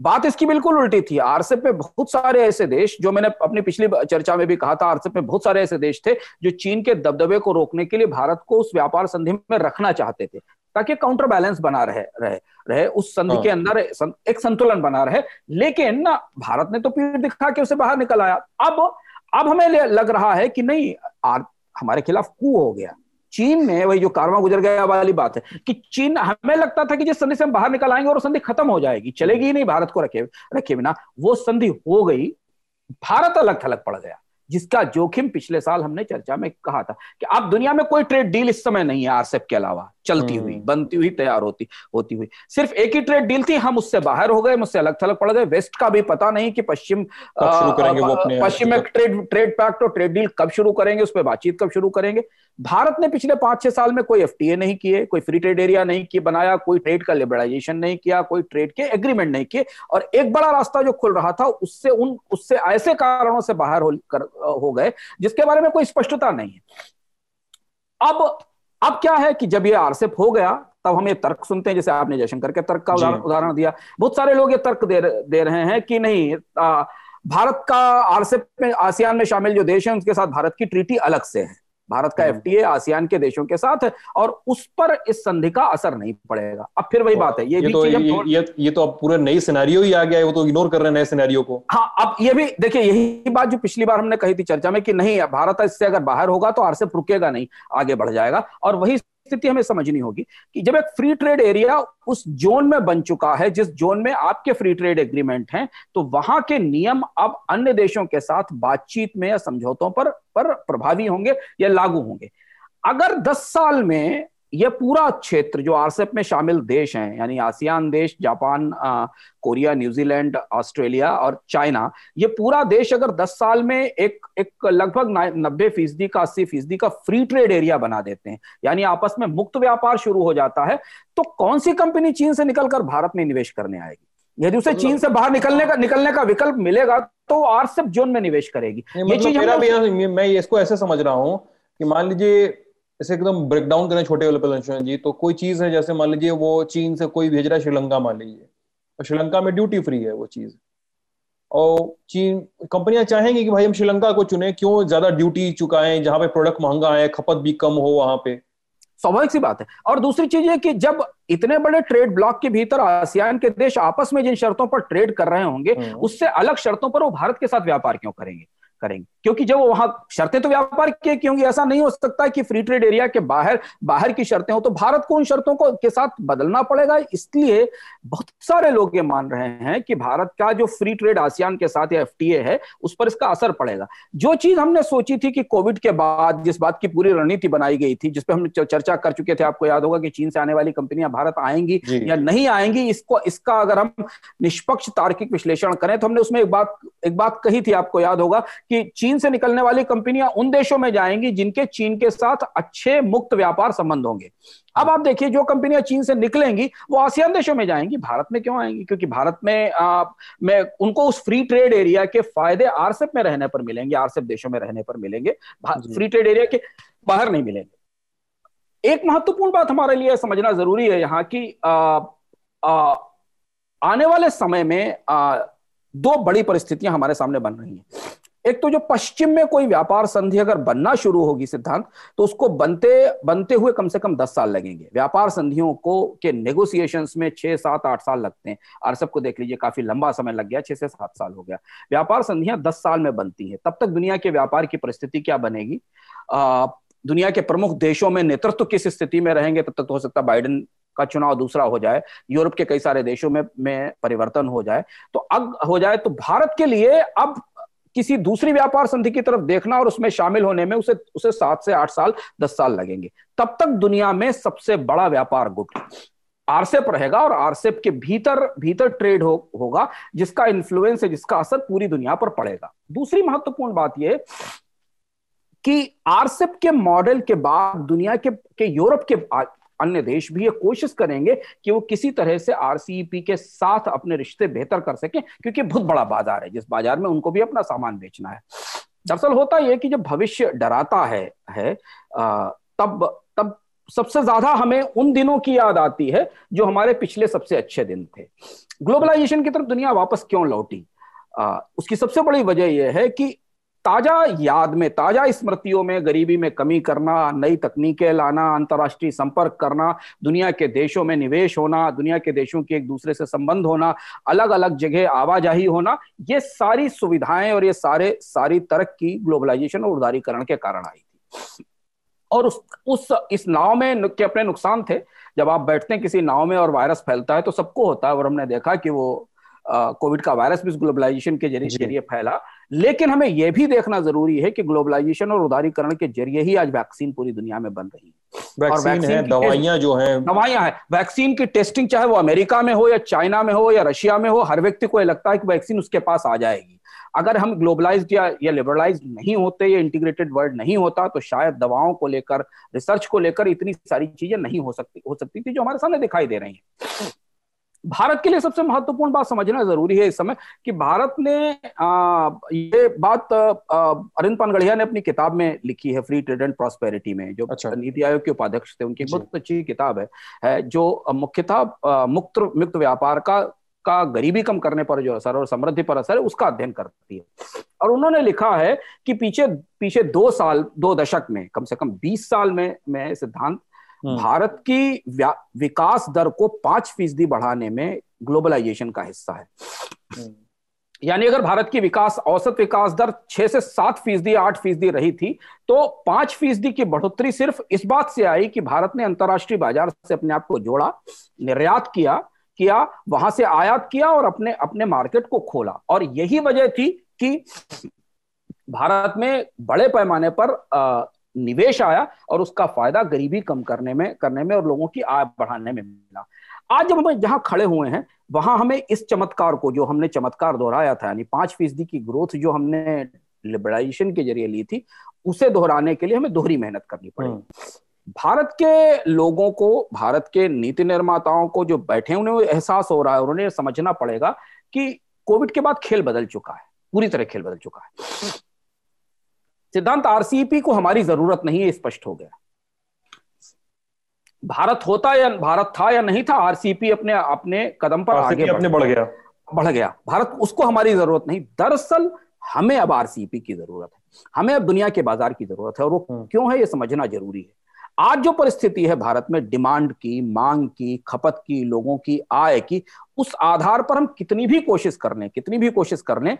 बात इसकी बिल्कुल उल्टी थी। आरसेप में बहुत सारे ऐसे देश, जो मैंने अपनी पिछली चर्चा में भी कहा था, आरसेप में बहुत सारे ऐसे देश थे जो चीन के दबदबे को रोकने के लिए भारत को उस व्यापार संधि में रखना चाहते थे ताकि काउंटर बैलेंस बना रहे उस संधि के अंदर एक संतुलन बना रहे। लेकिन भारत ने तो पीठ दिखा के उसे बाहर निकल आया। अब हमें लग रहा है कि नहीं, हमारे खिलाफ कू हो गया। चीन ने, वही जो कारवां गुजर गया वाली बात है कि चीन, हमें लगता था कि जिस संधि से हम बाहर निकल आएंगे और संधि खत्म हो जाएगी, चलेगी ही नहीं भारत को रखे बिना, वो संधि हो गई, भारत अलग थलग पड़ गया, जिसका जोखिम पिछले साल हमने चर्चा में कहा था कि अब दुनिया में कोई ट्रेड डील इस समय नहीं है आरसेप के अलावा चलती हुई, बनती हुई, तैयार होती हुई। सिर्फ एक ही ट्रेड डील थी, हम उससे बाहर हो गए, मुझसे अलग थलग पड़ गए। वेस्ट का भी पता नहीं कि पश्चिम में ट्रेड पैक्ट और ट्रेड डील कब शुरू करेंगे, उस पर बातचीत कब शुरू करेंगे। भारत ने पिछले 5-6 साल में कोई एफटीए नहीं किए, कोई फ्री ट्रेड एरिया नहीं बनाया, कोई ट्रेड का लिबरलाइजेशन नहीं किया, कोई ट्रेड के एग्रीमेंट नहीं किए, और एक बड़ा रास्ता जो खुल रहा था उससे ऐसे कारणों से बाहर हो गए जिसके बारे में कोई स्पष्टता नहीं है। अब क्या है कि जब ये आरसेप हो गया तब हम ये तर्क सुनते हैं, जैसे आपने जयशंकर के तर्क का उदाहरण दिया। बहुत सारे लोग ये तर्क दे रहे हैं कि नहीं, भारत का आरसेप में, आसियान में शामिल जो देश हैं उनके साथ भारत की ट्रीटी अलग से है, भारत का एफटीए आसियान के देशों के साथ है और उस पर इस संधि का असर नहीं पड़ेगा। अब फिर वही बात है, ये तो अब पूरा नई सिनेरियो ही आ गया है, वो तो इग्नोर कर रहे हैं नए सिनेरियो को। हाँ, अब ये भी देखिए, यही बात जो पिछली बार हमने कही थी चर्चा में कि नहीं, भारत इससे अगर बाहर होगा तो आरसेप रुकेगा नहीं, आगे बढ़ जाएगा। और वही स्थिति हमें समझनी होगी कि जब एक फ्री ट्रेड एरिया उस जोन में बन चुका है जिस जोन में आपके फ्री ट्रेड एग्रीमेंट हैं, तो वहां के नियम अब अन्य देशों के साथ बातचीत में या समझौतों पर प्रभावी होंगे या लागू होंगे। अगर 10 साल में यह पूरा क्षेत्र जो आरसेप में शामिल देश हैं, यानी आसियान देश, जापान, कोरिया, न्यूजीलैंड, ऑस्ट्रेलिया और चाइना, ये पूरा देश अगर 10 साल में एक लगभग 90% का 80% का फ्री ट्रेड एरिया बना देते हैं, यानी आपस में मुक्त व्यापार शुरू हो जाता है, तो कौन सी कंपनी चीन से निकलकर भारत में निवेश करने आएगी? यदि उसे चीन से बाहर निकलने का विकल्प मिलेगा तो आरसेप जोन में निवेश करेगी। ये चीज मैं इसको ऐसे समझ रहा हूं कि मान लीजिए, इसे एकदम ब्रेक डाउन करें छोटे लेवल पर जी, तो कोई चीज है, जैसे मान लीजिए वो चीन से कोई भेज रहा है श्रीलंका, मान लीजिए, और श्रीलंका में ड्यूटी फ्री है वो चीज, और चीन कंपनियां चाहेंगी कि भाई हम श्रीलंका को चुने, क्यों ज्यादा ड्यूटी चुकाएं, जहां पे प्रोडक्ट महंगा है, खपत भी कम हो वहां पे। स्वाभाविक सी बात है। और दूसरी चीज है कि जब इतने बड़े ट्रेड ब्लॉक के भीतर आसियान के देश आपस में जिन शर्तों पर ट्रेड कर रहे होंगे, उससे अलग शर्तों पर वो भारत के साथ व्यापार क्यों करेंगे? क्योंकि जब वो वहां शर्तें तो व्यापार की होंगी, ऐसा नहीं हो सकता कि फ्री ट्रेड एरिया के बाहर की शर्तें हो तो भारत को उन शर्तों को के साथ बदलना पड़ेगा। इसलिए बहुत सारे लोग ये मान रहे हैं कि भारत का जो फ्री ट्रेड आसियान के साथ या एफटीए है उस पर इसका असर पड़ेगा। जो चीज हमने सोची थी कि कोविड के बाद जिस बात की पूरी रणनीति बनाई गई थी, जिसपे हम चर्चा कर चुके थे, आपको याद होगा कि चीन से आने वाली कंपनियां भारत आएंगी या नहीं आएंगी, इसका अगर हम निष्पक्ष तार्किक विश्लेषण करें तो हमने उसमें एक बात कही थी, आपको याद होगा कि चीन से निकलने वाली कंपनियां उन देशों में जाएंगी जिनके चीन के साथ अच्छे मुक्त व्यापार संबंध होंगे। अब आप देखिए, जो कंपनियां चीन से निकलेंगी वो आसियान देशों में जाएंगी, भारत में क्यों आएंगी? क्योंकि भारत में उनको उस फ्री ट्रेड एरिया के फायदे आरसेप में रहने पर मिलेंगे, आरसेप देशों में रहने पर मिलेंगे, फ्री ट्रेड एरिया के बाहर नहीं मिलेंगे। एक महत्वपूर्ण बात हमारे लिए समझना जरूरी है यहाँ की, आने वाले समय में दो बड़ी परिस्थितियां हमारे सामने बन रही हैं। एक तो जो पश्चिम में कोई व्यापार संधि अगर बनना शुरू होगी सिद्धांत, तो उसको बनते हुए कम से कम 10 साल लगेंगे। व्यापार संधियों को के नेगोशिएशंस में 6, 7, 8 साल लगते हैं। आरसेप को देख लीजिए, काफी लंबा समय लग गया, 6 से 7 साल हो गया। व्यापार संधियां 10 साल में बनती हैं। तब तक दुनिया के व्यापार की परिस्थिति क्या बनेगी, दुनिया के प्रमुख देशों में नेतृत्व किस स्थिति में रहेंगे, तब तक तो हो सकता है बाइडेन का चुनाव दूसरा हो जाए, यूरोप के कई सारे देशों में परिवर्तन हो जाए, तो अब हो जाए तो भारत के लिए अब किसी दूसरी व्यापार संधि की तरफ देखना और उसमें शामिल होने में उसे 7 से 8 साल 10 साल लगेंगे। तब तक दुनिया में सबसे बड़ा व्यापार गुट आरसेप रहेगा और आरसेप के भीतर ट्रेड होगा, जिसका इन्फ्लुएंस है, जिसका असर पूरी दुनिया पर पड़ेगा। दूसरी महत्वपूर्ण बात यह कि आरसेप के मॉडल के बाद दुनिया के यूरोप के अन्य देश भी ये कोशिश करेंगे कि वो किसी तरह से आरसीईपी के साथ अपने रिश्ते बेहतर कर सकें, क्योंकि बहुत बड़ा बाजार है, जिस बाजार में उनको भी अपना सामान बेचना है। दरअसल होता यह कि जब भविष्य डराता है तब सबसे ज्यादा हमें उन दिनों की याद आती है जो हमारे पिछले सबसे अच्छे दिन थे। ग्लोबलाइजेशन की तरफ दुनिया वापस क्यों लौटी? उसकी सबसे बड़ी वजह यह है कि ताजा याद में, ताजा स्मृतियों में गरीबी में कमी करना, नई तकनीकें लाना, अंतर्राष्ट्रीय संपर्क करना, दुनिया के देशों में निवेश होना, दुनिया के देशों के एक दूसरे से संबंध होना, अलग अलग जगह आवाजाही होना, ये सारी सुविधाएं और ये सारी तरक्की ग्लोबलाइजेशन और उदारीकरण के कारण आई थी। और इस नाव में के अपने नुकसान थे। जब आप बैठते हैं किसी नाव में और वायरस फैलता है तो सबको होता है, और हमने देखा कि वो कोविड का वायरस भी ग्लोबलाइजेशन के जरिए फैला। लेकिन हमें यह भी देखना जरूरी है कि ग्लोबलाइजेशन और उदारीकरण के जरिए ही आज वैक्सीन पूरी दुनिया में बन रही है। और वैक्सीन है, दवाइयां हैं, वैक्सीन की टेस्टिंग चाहे वो अमेरिका में हो या चाइना में हो या रशिया में हो, हर व्यक्ति को लगता है कि वैक्सीन उसके पास आ जाएगी। अगर हम ग्लोबलाइज्ड या लिबरलाइज्ड नहीं होते, या इंटीग्रेटेड वर्ल्ड नहीं होता, तो शायद दवाओं को लेकर, रिसर्च को लेकर इतनी सारी चीजें नहीं हो सकती थी जो हमारे सामने दिखाई दे रही है। भारत के लिए सबसे महत्वपूर्ण बात समझना जरूरी है इस समय कि भारत ने ये बात अरविंद पानगढ़िया ने अपनी किताब में लिखी है, फ्री ट्रेड एंड प्रॉस्पेरिटी में, जो नीति आयोग के उपाध्यक्ष थे, उनकी बहुत अच्छी किताब है जो मुख्यतः मुक्त व्यापार का गरीबी कम करने पर जो असर और समृद्धि पर असर है उसका अध्ययन करती है। और उन्होंने लिखा है कि पीछे 2 दशक में, कम से कम 20 साल में सिद्धांत भारत की विकास दर को 5% बढ़ाने में ग्लोबलाइजेशन का हिस्सा है। यानी अगर भारत की औसत विकास दर 6 से 7% या 8% रही थी, तो 5% की बढ़ोतरी सिर्फ इस बात से आई कि भारत ने अंतर्राष्ट्रीय बाजार से अपने आप को जोड़ा, निर्यात किया, वहां से आयात किया और अपने मार्केट को खोला। और यही वजह थी कि भारत में बड़े पैमाने पर निवेश आया और उसका फायदा गरीबी कम करने में और लोगों की आय बढ़ाने में मिला। आज जब हम जहां खड़े हुए हैं, वहां हमें इस चमत्कार को, जो हमने चमत्कार दोहराया था, यानी 5% की ग्रोथ जो हमने लिबरलाइजेशन के जरिए ली थी, उसे दोहराने के लिए हमें दोहरी मेहनत करनी पड़ेगी। भारत के लोगों को, भारत के नीति निर्माताओं को जो बैठे उन्हें एहसास हो रहा है, उन्हें समझना पड़ेगा कि कोविड के बाद खेल बदल चुका है, पूरी तरह खेल बदल चुका है। सिद्धांत आरसीईपी को हमारी जरूरत नहीं है, स्पष्ट हो गया। भारत था या नहीं था, आरसीईपी अपने कदम पर आगे बढ़ गया। भारत, उसको हमारी जरूरत नहीं। दरअसल हमें अब आरसीईपी की जरूरत है, हमें अब दुनिया के बाजार की जरूरत है। और वो क्यों है, ये समझना जरूरी है। आज जो परिस्थिति है भारत में, डिमांड की, मांग की, खपत की, लोगों की आय की, उस आधार पर हम कितनी भी कोशिश कर लें,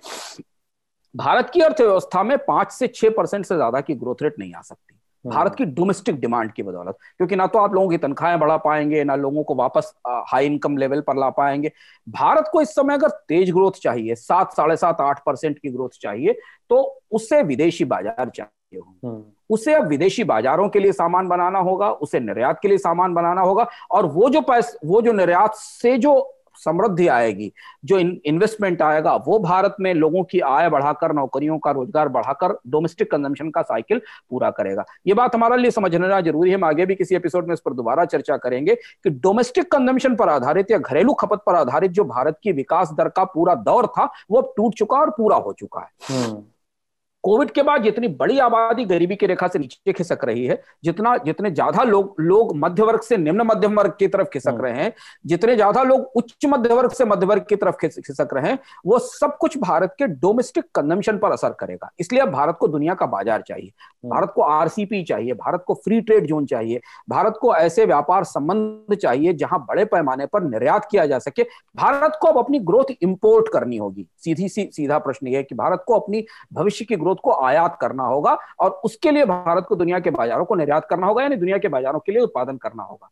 भारत की अर्थव्यवस्था में 5 से 6% से ज्यादा की ग्रोथ रेट नहीं आ सकती, भारत की डोमेस्टिक डिमांड की बदौलत। क्योंकि ना तो आप लोगों की तनख्वाहें बढ़ा पाएंगे, ना लोगों को वापस हाई इनकम लेवल पर ला पाएंगे। भारत को इस समय अगर तेज ग्रोथ चाहिए, 7, 7.5, 8% की ग्रोथ चाहिए, तो उससे विदेशी बाजार चाहिए होंगे। उसे अब विदेशी बाजारों के लिए सामान बनाना होगा, उसे निर्यात के लिए सामान बनाना होगा। और वो जो निर्यात से जो समृद्धि आएगी, जो इन्वेस्टमेंट आएगा, वो भारत में लोगों की आय बढ़ाकर, नौकरियों का रोजगार बढ़ाकर डोमेस्टिक कंजम्पशन का साइकिल पूरा करेगा। ये बात हमारे लिए समझना जरूरी है। हम आगे भी किसी एपिसोड में इस पर दोबारा चर्चा करेंगे कि डोमेस्टिक कंजम्पशन पर आधारित या घरेलू खपत पर आधारित जो भारत की विकास दर का पूरा दौर था वो अब टूट चुका और पूरा हो चुका है। कोविड के बाद जितनी बड़ी आबादी गरीबी की रेखा से नीचे खिसक रही है, जितने ज्यादा लोग मध्य वर्ग से निम्न मध्यम वर्ग की तरफ खिसक रहे हैं, जितने ज्यादा लोग उच्च मध्य वर्ग से मध्य वर्ग की तरफ खिसक रहे हैं, वो सब कुछ भारत के डोमेस्टिक कंजम्पशन पर असर करेगा। इसलिए अब भारत को दुनिया का बाजार चाहिए, भारत को आरसीपी चाहिए, भारत को फ्री ट्रेड जोन चाहिए, भारत को ऐसे व्यापार संबंध चाहिए जहां बड़े पैमाने पर निर्यात किया जा सके। भारत को अब अपनी ग्रोथ इंपोर्ट करनी होगी। सीधा प्रश्न यह है कि भारत को अपनी भविष्य की ग्रोथ को आयात करना होगा और उसके लिए भारत को दुनिया के बाजारों को निर्यात करना होगा, यानी दुनिया के बाजारों के लिए उत्पादन करना होगा।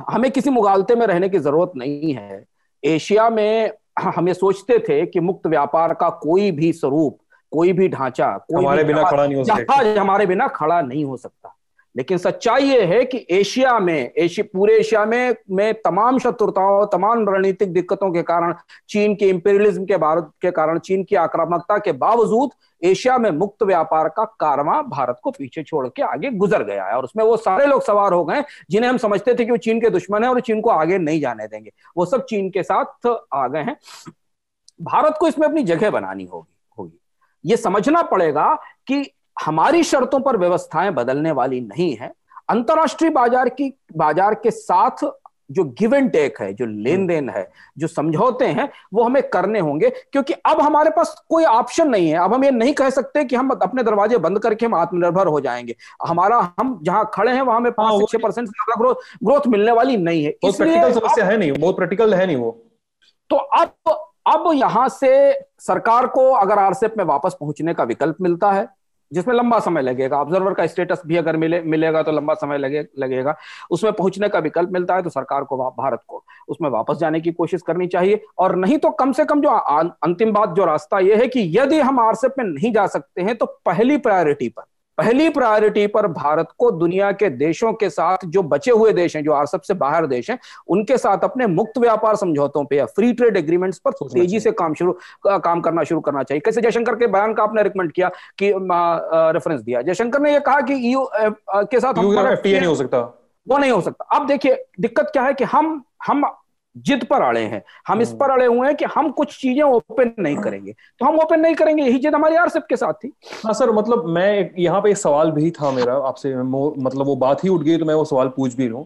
हमें किसी मुगालते में रहने की जरूरत नहीं है। एशिया में हमें सोचते थे कि मुक्त व्यापार का कोई भी स्वरूप, कोई भी ढांचा, हमारे बिना खड़ा नहीं हो सकता, हमारे बिना खड़ा नहीं हो सकता। लेकिन सच्चाई यह है कि पूरे एशिया में तमाम शत्रुताओं, तमाम रणनीतिक दिक्कतों के कारण, चीन के इंपीरियलिज्म के कारण, चीन की आक्रामकता के बावजूद एशिया में मुक्त व्यापार का कारवां भारत को पीछे छोड़ के आगे गुजर गया है। और उसमें वो सारे लोग सवार हो गए जिन्हें हम समझते थे कि वो चीन के दुश्मन है और चीन को आगे नहीं जाने देंगे, वो सब चीन के साथ आ गए हैं। भारत को इसमें अपनी जगह बनानी होगी। ये समझना पड़ेगा कि हमारी शर्तों पर व्यवस्थाएं बदलने वाली नहीं है। अंतरराष्ट्रीय बाजार के साथ जो गिव एंड टेक है, जो लेन देन है, जो समझौते हैं, वो हमें करने होंगे, क्योंकि अब हमारे पास कोई ऑप्शन नहीं है। अब हम ये नहीं कह सकते कि हम अपने दरवाजे बंद करके हम आत्मनिर्भर हो जाएंगे। हम जहां खड़े हैं वहां हमें 5 से 6% ज्यादा ग्रोथ मिलने वाली नहीं है। इसलिए समस्या है नहीं, बहुत प्रैक्टिकल है नहीं वो। तो अब यहां से सरकार को अगर आरसेप में वापस पहुंचने का विकल्प मिलता है, जिसमें लंबा समय लगेगा, ऑब्जर्वर का स्टेटस भी अगर मिलेगा तो लंबा समय लगेगा, उसमें पहुंचने का विकल्प मिलता है, तो सरकार को, भारत को उसमें वापस जाने की कोशिश करनी चाहिए। और नहीं तो कम से कम जो अंतिम बात, जो रास्ता यह है कि यदि हम आरसेप में नहीं जा सकते हैं तो पहली प्रायोरिटी पर भारत को दुनिया के देशों के साथ, जो बचे हुए देश हैं, जो आरसेप से बाहर देश हैं, उनके साथ अपने मुक्त व्यापार समझौतों पे या फ्री ट्रेड एग्रीमेंट्स पर तेजी से काम करना शुरू करना चाहिए। कैसे जयशंकर के बयान का आपने रिकमेंड किया कि रेफरेंस दिया, जयशंकर ने यह कहा कि ईयू के साथ FTA नहीं हो सकता, वो नहीं हो सकता। अब देखिए दिक्कत क्या है कि हम जिद पर अड़े हैं, हम इस पर अड़े हुए हैं कि हम कुछ चीजें ओपन नहीं करेंगे, तो हम ओपन नहीं करेंगे। यही जिद हमारी आरसेप के साथ थी। हाँ सर, मतलब मैं यहाँ पे एक सवाल भी था मेरा आपसे, मतलब वो बात ही उठ गई तो मैं वो सवाल पूछ भी लूं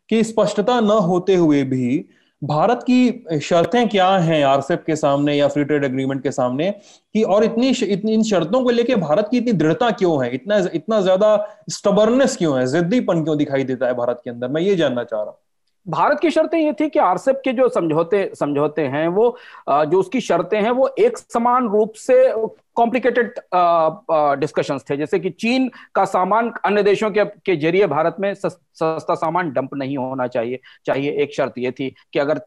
कि स्पष्टता न होते हुए भी भारत की शर्तें क्या हैं आरसेप के सामने या फ्री ट्रेड एग्रीमेंट के सामने, कि और इतनी इन शर्तों को लेके भारत की इतनी दृढ़ता क्यों है, इतना ज्यादा स्टबर्नेस क्यों है, जिद्दीपन क्यों दिखाई देता है भारत के अंदर, मैं ये जानना चाह रहा हूँ। भारत की शर्तें ये थी कि आरसेप के जो समझौते हैं, वो जो उसकी शर्तें हैं, वो एक समान रूप से कॉम्प्लिकेटेड डिस्कशंस थे। जैसे कि चीन का सामान अन्य देशों के जरिए भारत में सस्ता सामान डंप नहीं होना चाहिए। एक शर्त ये थी कि अगर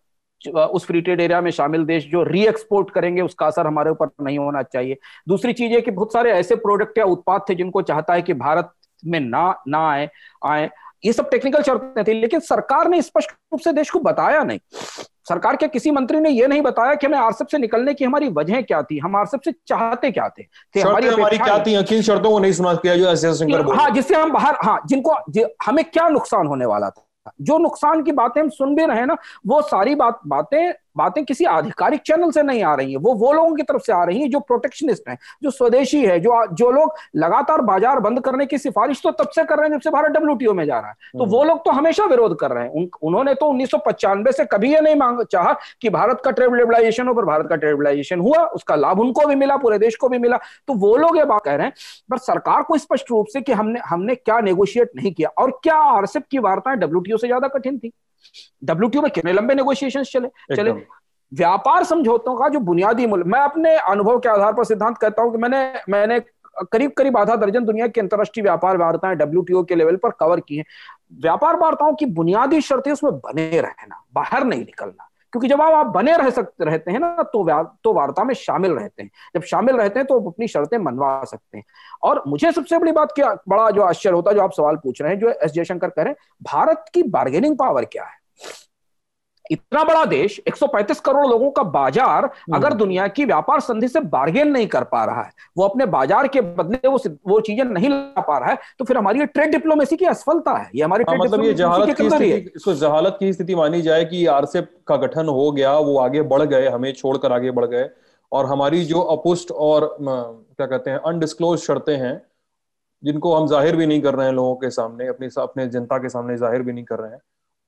उस फ्री ट्रेड एरिया में शामिल देश जो री एक्सपोर्ट करेंगे उसका असर हमारे ऊपर नहीं होना चाहिए। दूसरी चीज है कि बहुत सारे ऐसे प्रोडक्ट या उत्पाद थे जिनको चाहता है कि भारत में ना आए। ये सब टेक्निकल शर्तें थी, लेकिन सरकार ने स्पष्ट रूप से देश को बताया नहीं। सरकार के किसी मंत्री ने यह नहीं बताया कि हमें आरसेप से निकलने की हमारी वजह क्या थी, हम आरसेप से चाहते क्या थे, हमारी क्या थी, किन शर्तों को नहीं सुना किया जो जयशंकर बोले। हाँ, जिससे हम बाहर, हाँ, हमें क्या नुकसान होने वाला था, जो नुकसान की बातें हम सुन भी रहे हैं ना, वो सारी बातें किसी आधिकारिक चैनल से नहीं आ रही हैं, वो लोगों की तरफ से आ रही हैं जो प्रोटेक्शनिस्ट हैं, जो स्वदेशी है, जो लोग लगातार बाजार बंद करने की सिफारिश तो तब से कर रहे हैं जब से भारत WTO में जा रहा है। तो वो लोग तो हमेशा विरोध कर रहे हैं। उन्होंने तो 1995 से कभी ये नहीं चाहा कि भारत का ट्रेड लिबरलाइजेशन हो, पर भारत का ट्रेड लिबरलाइजेशन हुआ, उसका लाभ उनको भी मिला, पूरे देश को भी मिला। तो वो लोग ये बात कह रहे हैं, पर सरकार को स्पष्ट रूप से कि हमने क्या नेगोशिएट नहीं किया, और क्या आरसेप की वार्ताएं WTO से ज्यादा कठिन थी। WTO में कितने लंबे नेगोशिएशंस चले। व्यापार समझौतों का जो बुनियादी मूल्य, मैं अपने अनुभव के आधार पर सिद्धांत कहता हूं कि मैंने करीब आधा दर्जन दुनिया की अंतरराष्ट्रीय व्यापार वार्ताएं WTO के लेवल पर कवर की हैं। व्यापार वार्ताओं की बुनियादी शर्तें उसमें बने रहना, बाहर नहीं निकलना, क्योंकि जब आप बने रहते हैं ना तो वार्ता में शामिल रहते हैं। जब शामिल रहते हैं तो अपनी शर्तें मनवा सकते हैं। और मुझे सबसे बड़ी बात क्या, बड़ा जो आश्चर्य होता है, जो आप सवाल पूछ रहे हैं, जो एस जयशंकर कह रहे हैं, भारत की बार्गेनिंग पावर क्या है। इतना बड़ा देश, 135 करोड़ लोगों का बाजार, अगर दुनिया की व्यापार संधि से बार्गेन नहीं कर पा रहा है, वो अपने बाजार के बदले वो चीजें नहीं ला पा रहा है, तो फिर हमारी ट्रेड डिप्लोमेसी की असफलता है। ये हमारी ट्रेड मतलब ये डिप्लोमेसी की कमजोरी है। इसको जहालत की स्थिति मानी जाए कि आरसेप का गठन हो गया, वो आगे बढ़ गए, हमें छोड़कर आगे बढ़ गए, और हमारी जो अपुष्ट और क्या कहते हैं अनडिस्क्लोज शर्तें हैं, जिनको हम जाहिर भी नहीं कर रहे हैं लोगों के सामने, अपने जनता के सामने जाहिर भी नहीं कर रहे हैं,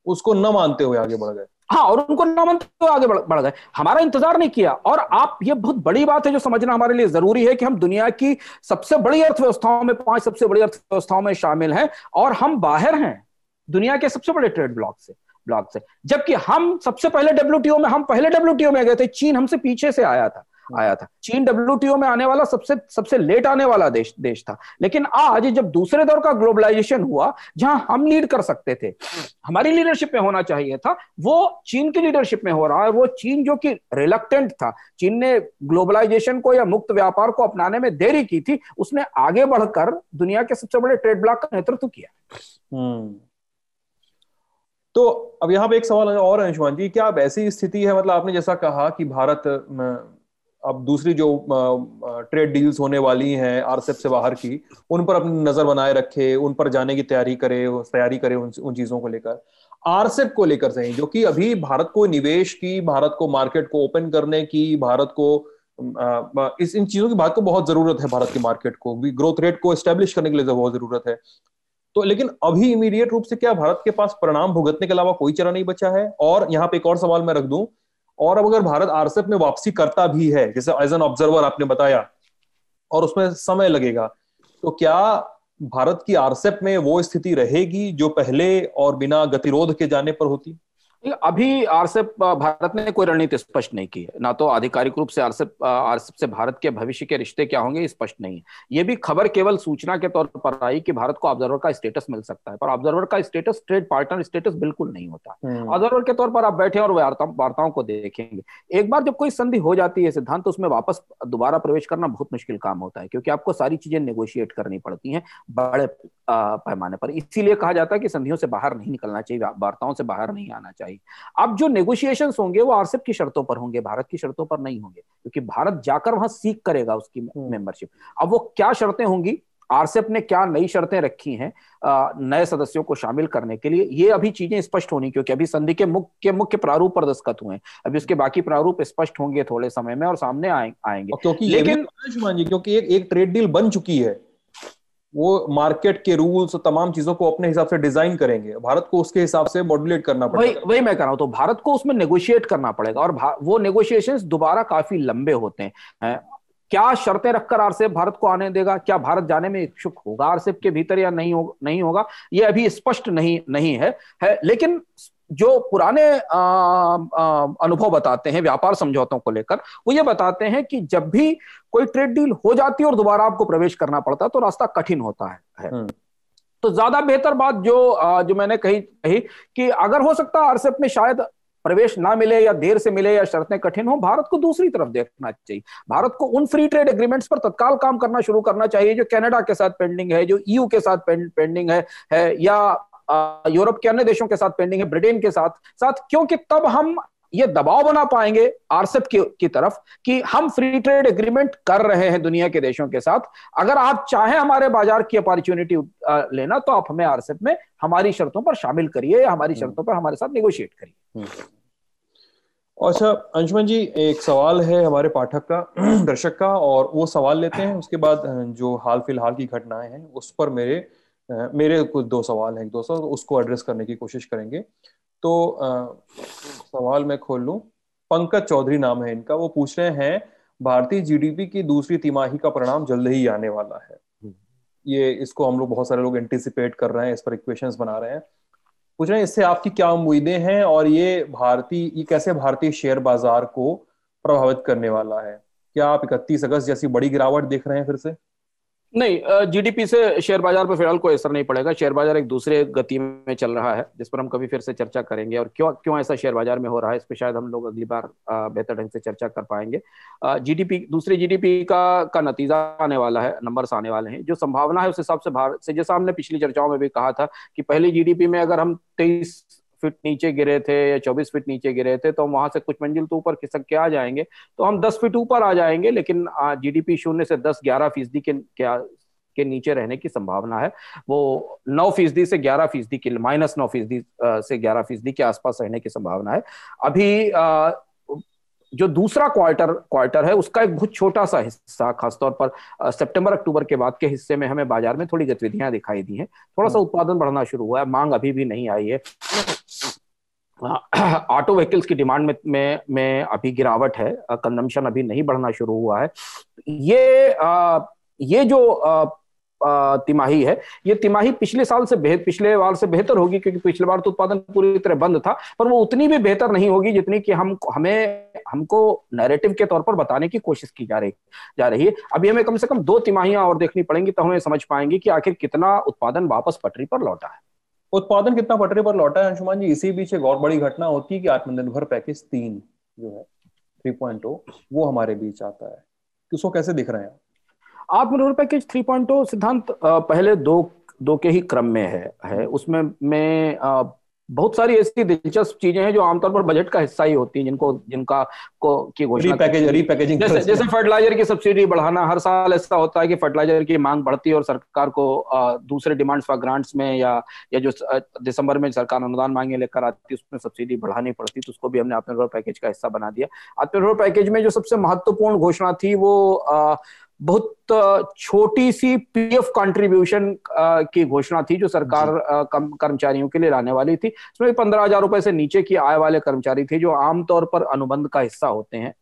उसको न मानते हुए आगे बढ़ गए। हाँ, और उनको न मानते हुए आगे बढ़ गए, हमारा इंतजार नहीं किया। और आप, ये बहुत बड़ी बात है जो समझना हमारे लिए जरूरी है कि हम दुनिया की सबसे बड़ी अर्थव्यवस्थाओं में, 5 सबसे बड़ी अर्थव्यवस्थाओं में शामिल हैं, और हम बाहर हैं दुनिया के सबसे बड़े ट्रेड ब्लॉक से। जबकि हम सबसे पहले डब्ल्यूटीओ में, हम पहले डब्ल्यूटीओ में गए थे, चीन हमसे पीछे से आया था। चीन डब्ल्यूटीओ में आने वाला सबसे लेट आने वाला देश था। लेकिन आज जब दूसरे दौर का ग्लोबलाइजेशन हुआ, जहां हम लीड कर सकते थे, हमारी लीडरशिप में होना चाहिए था, वो चीन की लीडरशिप में हो रहा है। वो चीन जो कि रिलक्टेंट था, चीन ने ग्लोबलाइजेशन को या मुक्त व्यापार को अपनाने में देरी की थी, उसने आगे बढ़कर दुनिया के सबसे बड़े ट्रेड ब्लॉक का नेतृत्व किया। तो अब यहाँ पे एक सवाल और है अंशुमान जी, क्या अब ऐसी स्थिति है, मतलब आपने जैसा कहा कि भारत अब दूसरी जो ट्रेड डील्स होने वाली हैं आरसेप से बाहर की, उन पर अपनी नजर बनाए रखे, उन पर जाने की तैयारी करे उन चीजों को लेकर, आरसेप को लेकर सही, जो कि अभी भारत को निवेश की, भारत को मार्केट को ओपन करने की, भारत को इन चीजों की भारत को बहुत जरूरत है, भारत की मार्केट को भी, ग्रोथ रेट को एस्टेब्लिश करने के लिए बहुत जरूरत है। तो लेकिन अभी इमीडिएट रूप से क्या भारत के पास परिणाम भुगतने के अलावा कोई चारा नहीं बचा है? और यहाँ पे एक और सवाल मैं रख दूं, और अब अगर भारत आरसेप में वापसी करता भी है, जैसे एज एन ऑब्जर्वर आपने बताया, और उसमें समय लगेगा, तो क्या भारत की आरसेप में वो स्थिति रहेगी जो पहले और बिना गतिरोध के जाने पर होती? अभी आरसेप, भारत ने कोई रणनीति स्पष्ट नहीं की है, ना तो आधिकारिक रूप से आरसेप से भारत के भविष्य के रिश्ते क्या होंगे स्पष्ट नहीं है। ये भी खबर केवल सूचना के तौर पर आई कि भारत को ऑब्जर्वर का स्टेटस मिल सकता है, पर ऑब्जर्वर का स्टेटस ट्रेड पार्टनर स्टेटस बिल्कुल नहीं होता। ऑब्जर्वर के तौर पर आप बैठे और वार्ताओं को देखेंगे। एक बार जब कोई संधि हो जाती है सिद्धांत, तो उसमें वापस दोबारा प्रवेश करना बहुत मुश्किल काम होता है, क्योंकि आपको सारी चीजें नेगोशिएट करनी पड़ती हैं बड़े पैमाने पर। इसीलिए कहा जाता है कि संधियों से बाहर नहीं निकलना चाहिए, वार्ताओं से बाहर नहीं आना चाहिए। अब जो नेगोशिएशंस होंगे वो आरसेप की शर्तों पर होंगे, भारत की शर्तों पर नहीं होंगे, क्योंकि भारत जाकर वहां सीख करेगा उसकी मेंबरशिप। अब वो क्या शर्तें होंगी, आरसेप ने क्या नई शर्तें रखी हैं नए सदस्यों को शामिल करने के लिए, ये अभी चीजें स्पष्ट होनी, क्योंकि अभी संधि के मुख्य प्रारूप पर दस्तखत हुए हैं। अभी उसके बाकी प्रारूप स्पष्ट होंगे थोड़े समय में और सामने आएंगे। क्योंकि लेकिन शुभान जी, क्योंकि एक ट्रेड डील बन चुकी है, वो मार्केट के रूल्स और तमाम चीजों को अपने हिसाब से डिजाइन करेंगे, भारत को उसके हिसाब से मॉड्यूलेट करना पड़ेगा। वही मैं कह रहा हूं, तो भारत को उसमें नेगोशिएट करना पड़ेगा, और वो नेगोशिएशंस दोबारा काफी लंबे होते हैं। क्या शर्तें रखकर आरसेप भारत को आने देगा, क्या भारत जाने में इच्छुक होगा आरसेप के भीतर या नहीं होगा, ये अभी स्पष्ट नहीं है। लेकिन जो पुराने अनुभव बताते हैं व्यापार समझौतों को लेकर, वो ये बताते हैं कि जब भी कोई ट्रेड डील हो जाती है और दोबारा आपको प्रवेश करना पड़ता है, तो रास्ता कठिन होता है। तो ज्यादा बेहतर बात जो मैंने कही कि अगर हो सकता है आरसेप में शायद प्रवेश ना मिले या देर से मिले या शर्तें कठिन हो, भारत को दूसरी तरफ देखना चाहिए। भारत को उन फ्री ट्रेड एग्रीमेंट्स पर तत्काल काम करना शुरू करना चाहिए जो कनाडा के साथ पेंडिंग है, जो ईयू के साथ पेंडिंग है या यूरोप के अन्य देशों के साथ पेंडिंग है, ब्रिटेन के साथ, क्योंकि तब हम ये दबाव बना पाएंगे आरसेप की तरफ कि हम फ्री ट्रेड एग्रीमेंट कर रहे हैं दुनिया के देशों के साथ, अगर आप चाहें हमारे बाजार की अपॉर्चुनिटी लेना, तो आप हमें आरसेप में हमारी शर्तों पर शामिल करिए, हमारी शर्तों पर हमारे साथ नेगोशिएट करिए। अच्छा अंशुमन जी, एक सवाल है हमारे पाठक का, दर्शक का, और वो सवाल लेते हैं, उसके बाद जो हाल फिलहाल की घटनाएं हैं उस पर मेरे कुछ 2 सवाल हैं, दोस्तों, उसको एड्रेस करने की कोशिश करेंगे। तो सवाल मैं खोल लूं। पंकज चौधरी नाम है इनका, वो पूछ रहे हैं भारतीय जीडीपी की दूसरी तिमाही का परिणाम जल्द ही आने वाला है, इसको हम लोग बहुत सारे लोग एंटिसिपेट कर रहे हैं, इस पर इक्वेशंस बना रहे हैं। पूछ रहे हैं इससे आपकी क्या उम्मीदें हैं, और ये कैसे भारतीय शेयर बाजार को प्रभावित करने वाला है? क्या आप 31 अगस्त जैसी बड़ी गिरावट देख रहे हैं फिर से? नहीं, जीडीपी से शेयर बाजार पर फिलहाल कोई असर नहीं पड़ेगा। शेयर बाजार एक दूसरे गति में चल रहा है, जिस पर हम कभी फिर से चर्चा करेंगे, और क्यों ऐसा शेयर बाजार में हो रहा है, इस पर शायद हम लोग अगली बार बेहतर ढंग से चर्चा कर पाएंगे। दूसरे जीडीपी का नतीजा आने वाला है, नंबर्स आने वाले हैं। जो संभावना है उस हिसाब से भारत से, जैसा हमने पिछली चर्चाओं में भी कहा था कि पहली जीडीपी में अगर हम 23 फीट नीचे गिरे थे या 24 फीट नीचे गिरे थे, तो हम वहां से कुछ मंजिल तो ऊपर खिसक के आ जाएंगे, तो हम 10 फीट ऊपर आ जाएंगे, लेकिन जीडीपी 0 से 10-11% के नीचे रहने की संभावना है। वो 9% से 11% की, -9% से 11% के आसपास रहने की संभावना है। अभी जो दूसरा क्वार्टर है उसका एक बहुत छोटा सा हिस्सा, खासतौर पर सितंबर अक्टूबर के बाद के हिस्से में हमें बाजार में थोड़ी गतिविधियां दिखाई दी हैं, थोड़ा सा उत्पादन बढ़ना शुरू हुआ है, मांग अभी भी नहीं आई है। ऑटो व्हीकल्स की डिमांड में अभी गिरावट है, कंजम्पशन अभी नहीं बढ़ना शुरू हुआ है। ये जो तिमाही है, ये तिमाही पिछले बार से बेहतर होगी, क्योंकि पिछले बार तो उत्पादन पूरी तरह बंद था, पर वो उतनी भी बेहतर नहीं होगी जितनी कि हमको नैरेटिव के तौर पर बताने की कोशिश की जा रही है। अभी हमें कम से कम 2 तिमाहियां और देखनी पड़ेंगी, तो हमें समझ पाएंगे कि आखिर कितना उत्पादन वापस पटरी पर लौटा है। उत्पादन कितना पटरी पर लौटा है अंशुमान जी? इसी बीच एक और बड़ी घटना होती है कि आत्मनिर्भर पैकेज 3 जो है 3.0 वो हमारे बीच आता है, उसको कैसे दिख रहे हैं? आत्मनिर्भर पैकेज 3.0 सिद्धांत पहले दो के ही क्रम में है। उसमें मैं बहुत सारी ऐसी दिलचस्प चीजें हैं जो आमतौर पर बजट का हिस्सा ही होती हैं, जिनका की घोषणा, रीपैकेजिंग, जैसे फर्टिलाइजर की सब्सिडी बढ़ाना। हर साल ऐसा होता है कि फर्टिलाइजर की मांग बढ़ती है और सरकार को दूसरे डिमांड्स फॉर ग्रांट्स में या जो दिसंबर में सरकार अनुदान मांगे लेकर आती है उसमें सब्सिडी बढ़ानी पड़ती, तो उसको भी हमने आत्मनिर्भर पैकेज का हिस्सा बना दिया। आत्मनिर्भर पैकेज में जो सबसे महत्वपूर्ण घोषणा थी वो बहुत छोटी सी पीएफ कंट्रीब्यूशन की घोषणा थी, जो सरकार कर्मचारियों के लिए लाने वाली थी। इसमें 15,000 रुपए से नीचे की आय वाले कर्मचारी थे, जो आमतौर पर अनुबंध का हिस्सा होते हैं।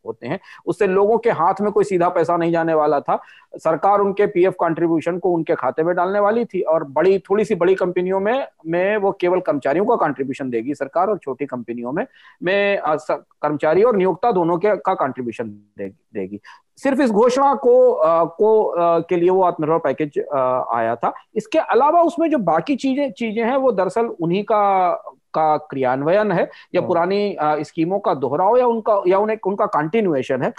उससे लोगों के हाथ में कोई सीधा पैसा नहीं जाने वाला था, सरकार उनके पीएफ कंट्रीब्यूशन को उनके खाते में डालने वाली थी। और थोड़ी सी बड़ी कंपनियों में वो केवल कर्मचारियों का कंट्रीब्यूशन देगी सरकार, और छोटी कंपनियों में कर्मचारी और नियोक्ता दोनों का कंट्रीब्यूशन देगी। सिर्फ इस घोषणा के लिए वो आत्मनिर्भर पैकेज आया था। इसके अलावा उसमें जो बाकी चीजें हैं वो दरअसल उन्हीं का क्रियान्वयन है, या पुरानी स्कीमों का दोहराव, या उनका कंटिन्यूएशन है।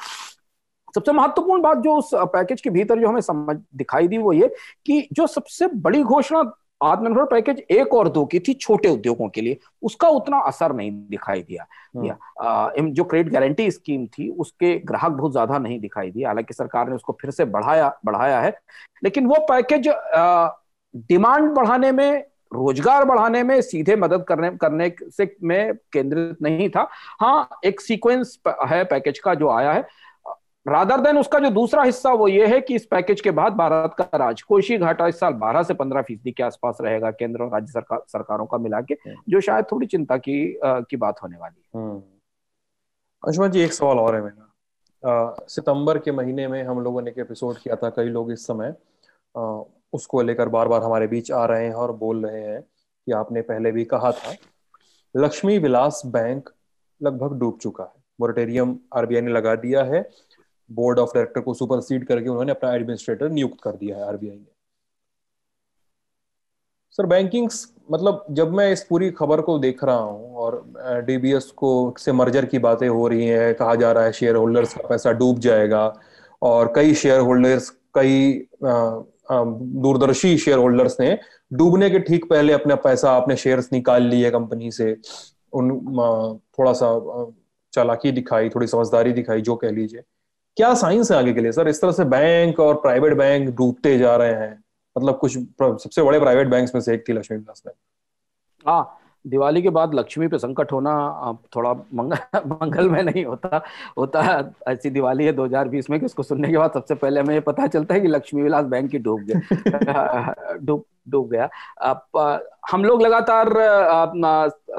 सबसे महत्वपूर्ण बात जो उस पैकेज के भीतर जो हमें समझ दिखाई दी वो ये कि जो सबसे बड़ी घोषणा आत्मनिर्भर पैकेज 1 और 2 की थी छोटे उद्योगों के लिए, उसका उतना असर नहीं दिखाई दिया। जो क्रेडिट गारंटी स्कीम थी उसके ग्राहक बहुत ज्यादा नहीं दिखाई दिए, हालांकि सरकार ने उसको फिर से बढ़ाया है, लेकिन वो पैकेज डिमांड बढ़ाने में, रोजगार बढ़ाने में सीधे मदद करने से में केंद्रित नहीं था। हाँ, एक सीक्वेंस है पैकेज का जो आया है। रादर देन उसका जो दूसरा हिस्सा वो ये है कि इस पैकेज के बाद भारत का राजकोषीय घाटा इस साल 12 से 15% के आसपास रहेगा, केंद्र और राज्य सरकारों का मिला के, जो शायद थोड़ी चिंता की बात होने वाली है। अंशुमान जी, एक सवाल और है मेरा। सितंबर के महीने में हम लोगों ने एक एपिसोड किया था, कई लोग इस समय उसको लेकर बार बार हमारे बीच आ रहे हैं और बोल रहे हैं कि आपने पहले भी कहा था लक्ष्मी विलास बैंक लगभग डूब चुका है, मोरेटोरियम आरबीआई ने लगा दिया है, बोर्ड ऑफ डायरेक्टर को सुपरसीड करके उन्होंने अपना एडमिनिस्ट्रेटर नियुक्त कर दिया है आरबीआई ने। सर, बैंकिंग मतलब जब मैं इस पूरी खबर को देख रहा हूं और डीबीएस को से मर्जर की बातें हो रही हैं, कहा जा रहा है शेयर होल्डर्स का पैसा डूब जाएगा, और कई शेयर होल्डर्स, कई दूरदर्शी शेयर होल्डर्स ने डूबने के ठीक पहले अपना पैसा, अपने शेयर्स निकाल लिए कंपनी से। थोड़ा सा चालाकी दिखाई, थोड़ी समझदारी दिखाई, जो कह लीजिए। क्या साइंस है आगे के लिए सर? इस तरह से बैंक और प्राइवेट बैंक डूबते जा रहे हैं। मतलब कुछ सबसे बड़े प्राइवेट बैंक्स में से एक थी लक्ष्मी विलास बैंक। हाँ, दिवाली के बाद लक्ष्मी पे संकट होना थोड़ा मंगल में नहीं होता है। ऐसी दिवाली है 2020 में कि उसको सुनने के बाद सबसे पहले हमें पता चलता है कि लक्ष्मी विलास बैंक ही डूब गया। हम लोग लगातार,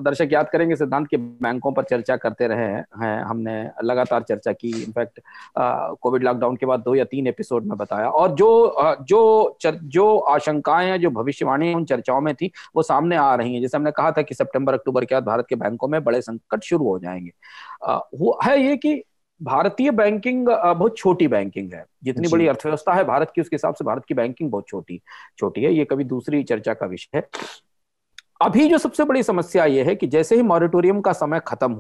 दर्शक याद करेंगे, सिद्धांत के बैंकों पर चर्चा करते रहे हैं। हमने लगातार चर्चा की, इनफैक्ट कोविड लॉकडाउन के बाद 2 या 3 एपिसोड में बताया, और जो आशंकाएं हैं, जो भविष्यवाणी उन चर्चाओं में थी वो सामने आ रही हैं। जैसे हमने कहा था कि सितंबर अक्टूबर के बाद भारत के बैंकों में बड़े संकट शुरू हो जाएंगे। वो है ये कि भारतीय बैंकिंग बहुत छोटी बैंकिंग है। जितनी बड़ी अर्थव्यवस्था है भारत की, उसके हिसाब से भारत की बैंकिंग बहुत छोटी है। ये कभी दूसरी चर्चा का विषय है। अभी जो सबसे बड़ी समस्या ये है कि जैसे ही मॉरेटोरियम का समय खत्म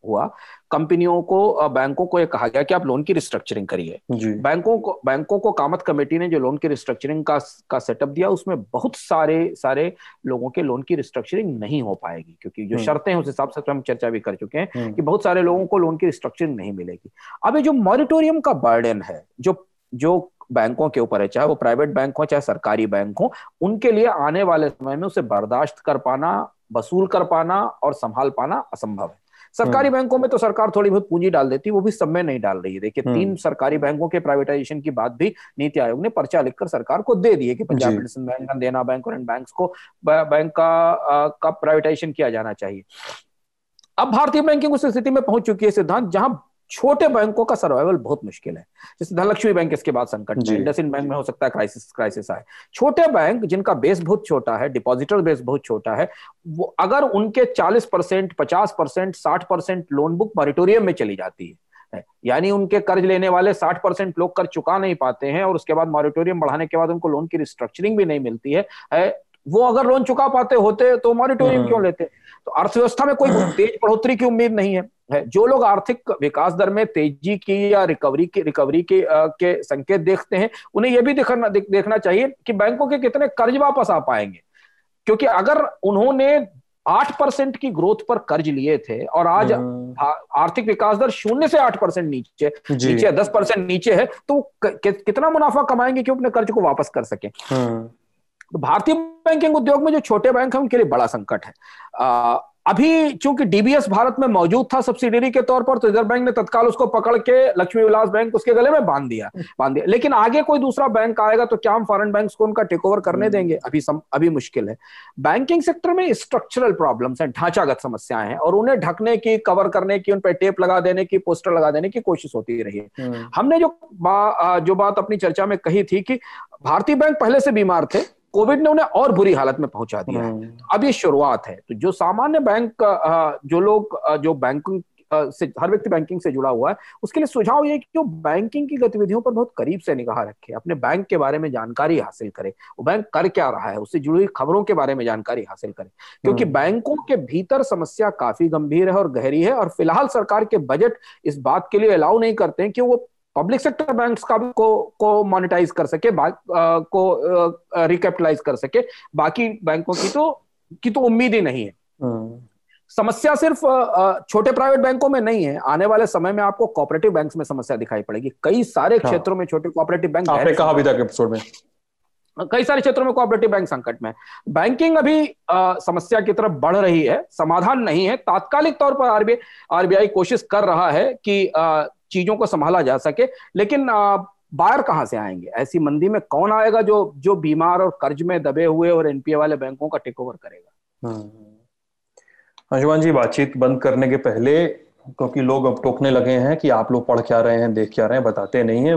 हुआ, कंपनियों को, बैंकों को ये कहा गया कि आप लोन की रिस्ट्रक्चरिंग करिए। बैंकों को कामत कमेटी ने जो लोन की रिस्ट्रक्चरिंग का सेटअप दिया, उसमें बहुत सारे लोगों के लोन की रिस्ट्रक्चरिंग नहीं हो पाएगी, क्योंकि जो शर्तें हैं उस हिसाब से हम चर्चा भी कर चुके हैं कि बहुत सारे लोगों को लोन की रिस्ट्रक्चरिंग नहीं मिलेगी। अब ये जो मॉरिटोरियम का बर्डन है जो बैंकों के ऊपर है, चाहे वो प्राइवेट बैंक हो चाहे सरकारी बैंक हो, उनके लिए आने वाले समय में उसे बर्दाश्त कर पाना, वसूल कर पाना और संभाल पाना असंभव है। सरकारी बैंकों में तो सरकार थोड़ी बहुत पूंजी डाल देती है, वो भी सब में नहीं डाल रही है। देखिए 3 सरकारी बैंकों के प्राइवेटाइजेशन की बात भी नीति आयोग ने पर्चा लिखकर सरकार को दे दी है कि पंजाब नेशनल बैंक, देना बैंक और इन बैंक्स को बैंक का प्राइवेटाइजेशन किया जाना चाहिए। अब भारतीय बैंकिंग उस स्थिति में पहुंच चुकी है सिद्धांत, जहां छोटे बैंकों का सर्वाइवल बहुत मुश्किल है। जैसे धनलक्ष्मी बैंक इसके बाद संकट में, इंडसइंड बैंक में हो सकता है क्राइसिस आए। छोटे बैंक जिनका बेस बहुत छोटा है, डिपॉजिटर बेस बहुत छोटा है, वो अगर उनके 40%, 50%, 60% लोन बुक मॉरिटोरियम में चली जाती है, यानी उनके कर्ज लेने वाले 60% लोग कर्ज चुका नहीं पाते हैं और उसके बाद मॉरिटोरियम बढ़ाने के बाद उनको लोन की रिस्ट्रक्चरिंग भी नहीं मिलती है, वो अगर लोन चुका पाते होते तो मॉरिटोरियम क्यों लेते? तो अर्थव्यवस्था में कोई तेज बढ़ोतरी की उम्मीद नहीं है। जो लोग आर्थिक विकास दर में तेजी की या रिकवरी के संकेत देखते हैं, उन्हें यह भी देखना चाहिए कि बैंकों के कितने कर्ज वापस आ पाएंगे, क्योंकि अगर उन्होंने 8% की ग्रोथ पर कर्ज लिए थे और आज आर्थिक विकास दर 0 से 8% नीचे 10% नीचे है, तो कितना मुनाफा कमाएंगे कि अपने कर्ज को वापस कर सके। तो भारतीय बैंकिंग उद्योग में जो छोटे बैंक हैं उनके लिए बड़ा संकट है। अभी चूंकि डीबीएस भारत में मौजूद था सब्सिडियरी के तौर पर, तो रिजर्व बैंक ने तत्काल उसको पकड़ के लक्ष्मी विलास बैंक उसके गले में बांध दिया। लेकिन आगे कोई दूसरा बैंक आएगा तो क्या हम फॉरेन बैंक्स को उनका टेक ओवर करने देंगे? अभी मुश्किल है। बैंकिंग सेक्टर में स्ट्रक्चरल प्रॉब्लम्स हैं, ढांचागत समस्याएं हैं, और उन्हें ढकने की, कवर करने की, उन पर टेप लगा देने की, पोस्टर लगा देने की कोशिश होती रही है। हमने जो बात अपनी चर्चा में कही थी कि भारतीय बैंक पहले से बीमार थे, कोविड ने उन्हें और बुरी हालत में पहुंचा दिया है। अब ये शुरुआत है। तो जो सामान्य बैंक, जो बैंकिंग से, हर व्यक्ति बैंकिंग से जुड़ा हुआ है, उसके लिए सुझाव ये कि वो बैंकिंग की गतिविधियों पर बहुत करीब से निगाह रखे, अपने बैंक के बारे में जानकारी हासिल करे, वो बैंक कर क्या रहा है, उससे जुड़ी खबरों के बारे में जानकारी हासिल करे, क्योंकि बैंकों के भीतर समस्या काफी गंभीर है और गहरी है। और फिलहाल सरकार के बजट इस बात के लिए अलाउ नहीं करते हैं कि वो पब्लिक सेक्टर बैंक्स का को मोनेटाइज कर सके, को रिकैपिटलाइज कर सके। बाकी बैंकों की तो उम्मीद ही नहीं है। समस्या सिर्फ छोटे प्राइवेट बैंकों में नहीं है, आने वाले समय में आपको कोऑपरेटिव बैंक्स में समस्या दिखाई पड़ेगी। कई सारे क्षेत्रों में छोटे कोऑपरेटिव बैंक, आपने कहा अभी तक एपिसोड में, कई सारे क्षेत्रों में कोऑपरेटिव बैंक संकट में। बैंकिंग अभी समस्या की तरफ बढ़ रही है, समाधान नहीं है। तात्कालिक तौर पर आरबीआई कोशिश कर रहा है कि चीजों को संभाला जा सके, लेकिन बाहर कहां से आएंगे? ऐसी मंदी में कौन आएगा जो बीमार और कर्ज में दबे हुए और एनपीए वाले बैंकों का टेक ओवर करेगा? अंशुमान जी, बातचीत बंद करने के पहले, क्योंकि लोग अब टोकने लगे हैं कि आप लोग पढ़ क्या रहे हैं, देख क्या रहे हैं, बताते नहीं है,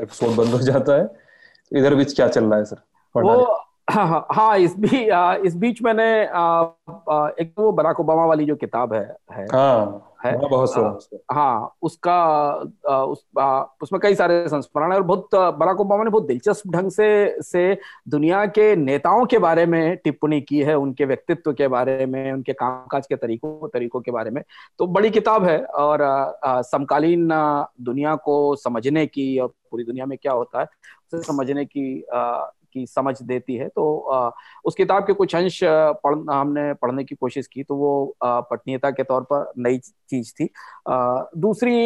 एपिसोड बंद हो जाता है। इधर बीच क्या चल रहा है सर? हाँ, इस बीच मैंने एक वो बराक ओबामा वाली जो किताब है उसमें कई सारे संस्मरण है, और बहुत बराक ओबामा ने बहुत दिलचस्प ढंग से दुनिया के नेताओं के बारे में टिप्पणी की है, उनके व्यक्तित्व के बारे में, उनके कामकाज के तरीकों के बारे में। तो बड़ी किताब है और समकालीन दुनिया को समझने की और पूरी दुनिया में क्या होता है उसे समझने की समझ देती है। तो उस किताब के कुछ अंश हमने पढ़ने की कोशिश की, तो वो पठनीयता के तौर पर नई चीज थी। दूसरी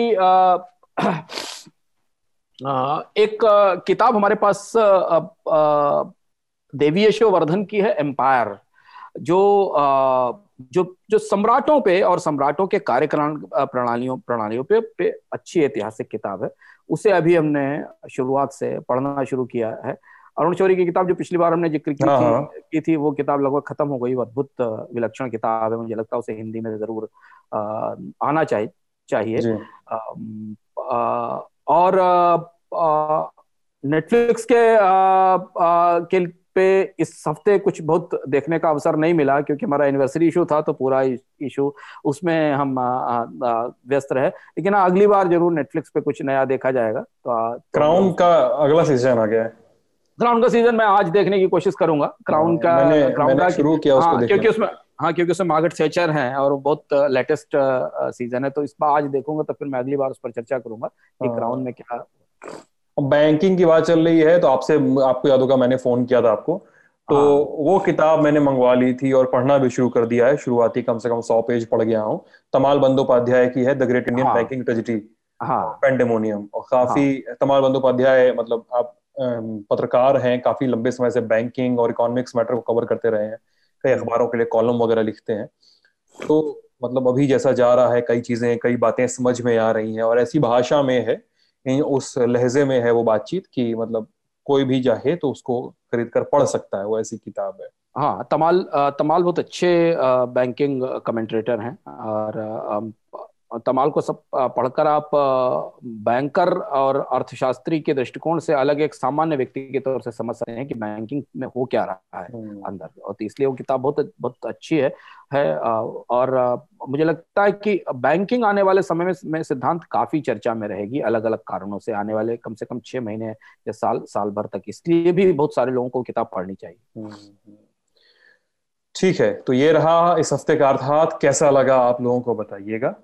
एक किताब हमारे पास देवी यशोवर्धन की है, एम्पायर, जो सम्राटों पे और सम्राटों के प्रणालियों पे अच्छी ऐतिहासिक किताब है। उसे अभी हमने शुरुआत से पढ़ना शुरू किया है। अरुण शौरी की किताब जो पिछली बार हमने जिक्र की थी वो किताब लगभग खत्म हो गई। अद्भुत विलक्षण किताब है, मुझे लगता है उसे हिंदी में जरूर आना चाहिए। और नेटफ्लिक्स के पे इस हफ्ते कुछ बहुत देखने का अवसर नहीं मिला, क्योंकि हमारा एनिवर्सरी इशू था, तो पूरा इशू उसमें हम व्यस्त रहे। लेकिन अगली बार जरूर नेटफ्लिक्स पे कुछ नया देखा जाएगा। तो क्राउन का अगला सीजन आ गया है। क्राउन का सीजन मैं आज देखने की कोशिश करूंगा। क्राउन का शुरू किया उसको देखना। क्योंकि हाँ, क्योंकि उसमें मार्गरेट थैचर हैं और वो बहुत लेटेस्ट सीजन है, तो इस बार आज देखूंगा, तो फिर मैं अगली बार उस पर चर्चा करूंगा कि क्राउन में क्या। बैंकिंग की बात चल रही है तो आपसे, आपको याद होगा मैंने फोन किया था आपको, तो हाँ वो किताब मैंने मंगवा ली थी और पढ़ना भी शुरू कर दिया है। शुरुआती कम से कम 100 पेज पढ़ गया हूँ। तमाल बंदोपाध्याय की है, द ग्रेट इंडियन हाँ बैंकिंग ट्रेजिडी और हाँ पेंडेमोनियम। और काफी, हाँ। तमाल बंदोपाध्याय मतलब आप पत्रकार हैं, काफी लंबे समय से बैंकिंग और इकोनॉमिक्स मैटर को कवर करते रहे हैं, कई हम्म। अखबारों के लिए कॉलम वगैरह लिखते हैं। तो मतलब अभी जैसा जा रहा है, कई चीजें, कई बातें समझ में आ रही हैं और ऐसी भाषा में है, उस लहजे में है वो बातचीत की मतलब कोई भी चाहे तो उसको खरीद कर पढ़ सकता है। वो ऐसी किताब है। हाँ, तमाल बहुत अच्छे बैंकिंग कमेंट्रेटर हैं, और तमाल को सब पढ़कर आप बैंकर और अर्थशास्त्री के दृष्टिकोण से अलग एक सामान्य व्यक्ति के तौर से समझ सकते हैं कि बैंकिंग में हो क्या रहा है हम्म। अंदर, और तो इसलिए वो किताब बहुत बहुत अच्छी है। और मुझे लगता है कि बैंकिंग आने वाले समय में सिद्धांत काफी चर्चा में रहेगी, अलग अलग कारणों से, आने वाले कम से कम 6 महीने या साल भर तक, इसलिए भी बहुत सारे लोगों को किताब पढ़नी चाहिए। हम्म। ठीक है, तो ये रहा इस हफ्ते का अर्थात। कैसा लगा आप लोगों को बताइएगा।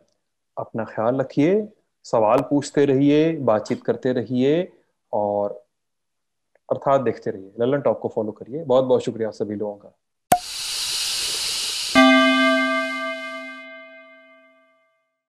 अपना ख्याल रखिए, सवाल पूछते रहिए, बातचीत करते रहिए और अर्थात देखते रहिए। ललन टॉप को फॉलो करिए। बहुत बहुत शुक्रिया आप सभी लोगों का।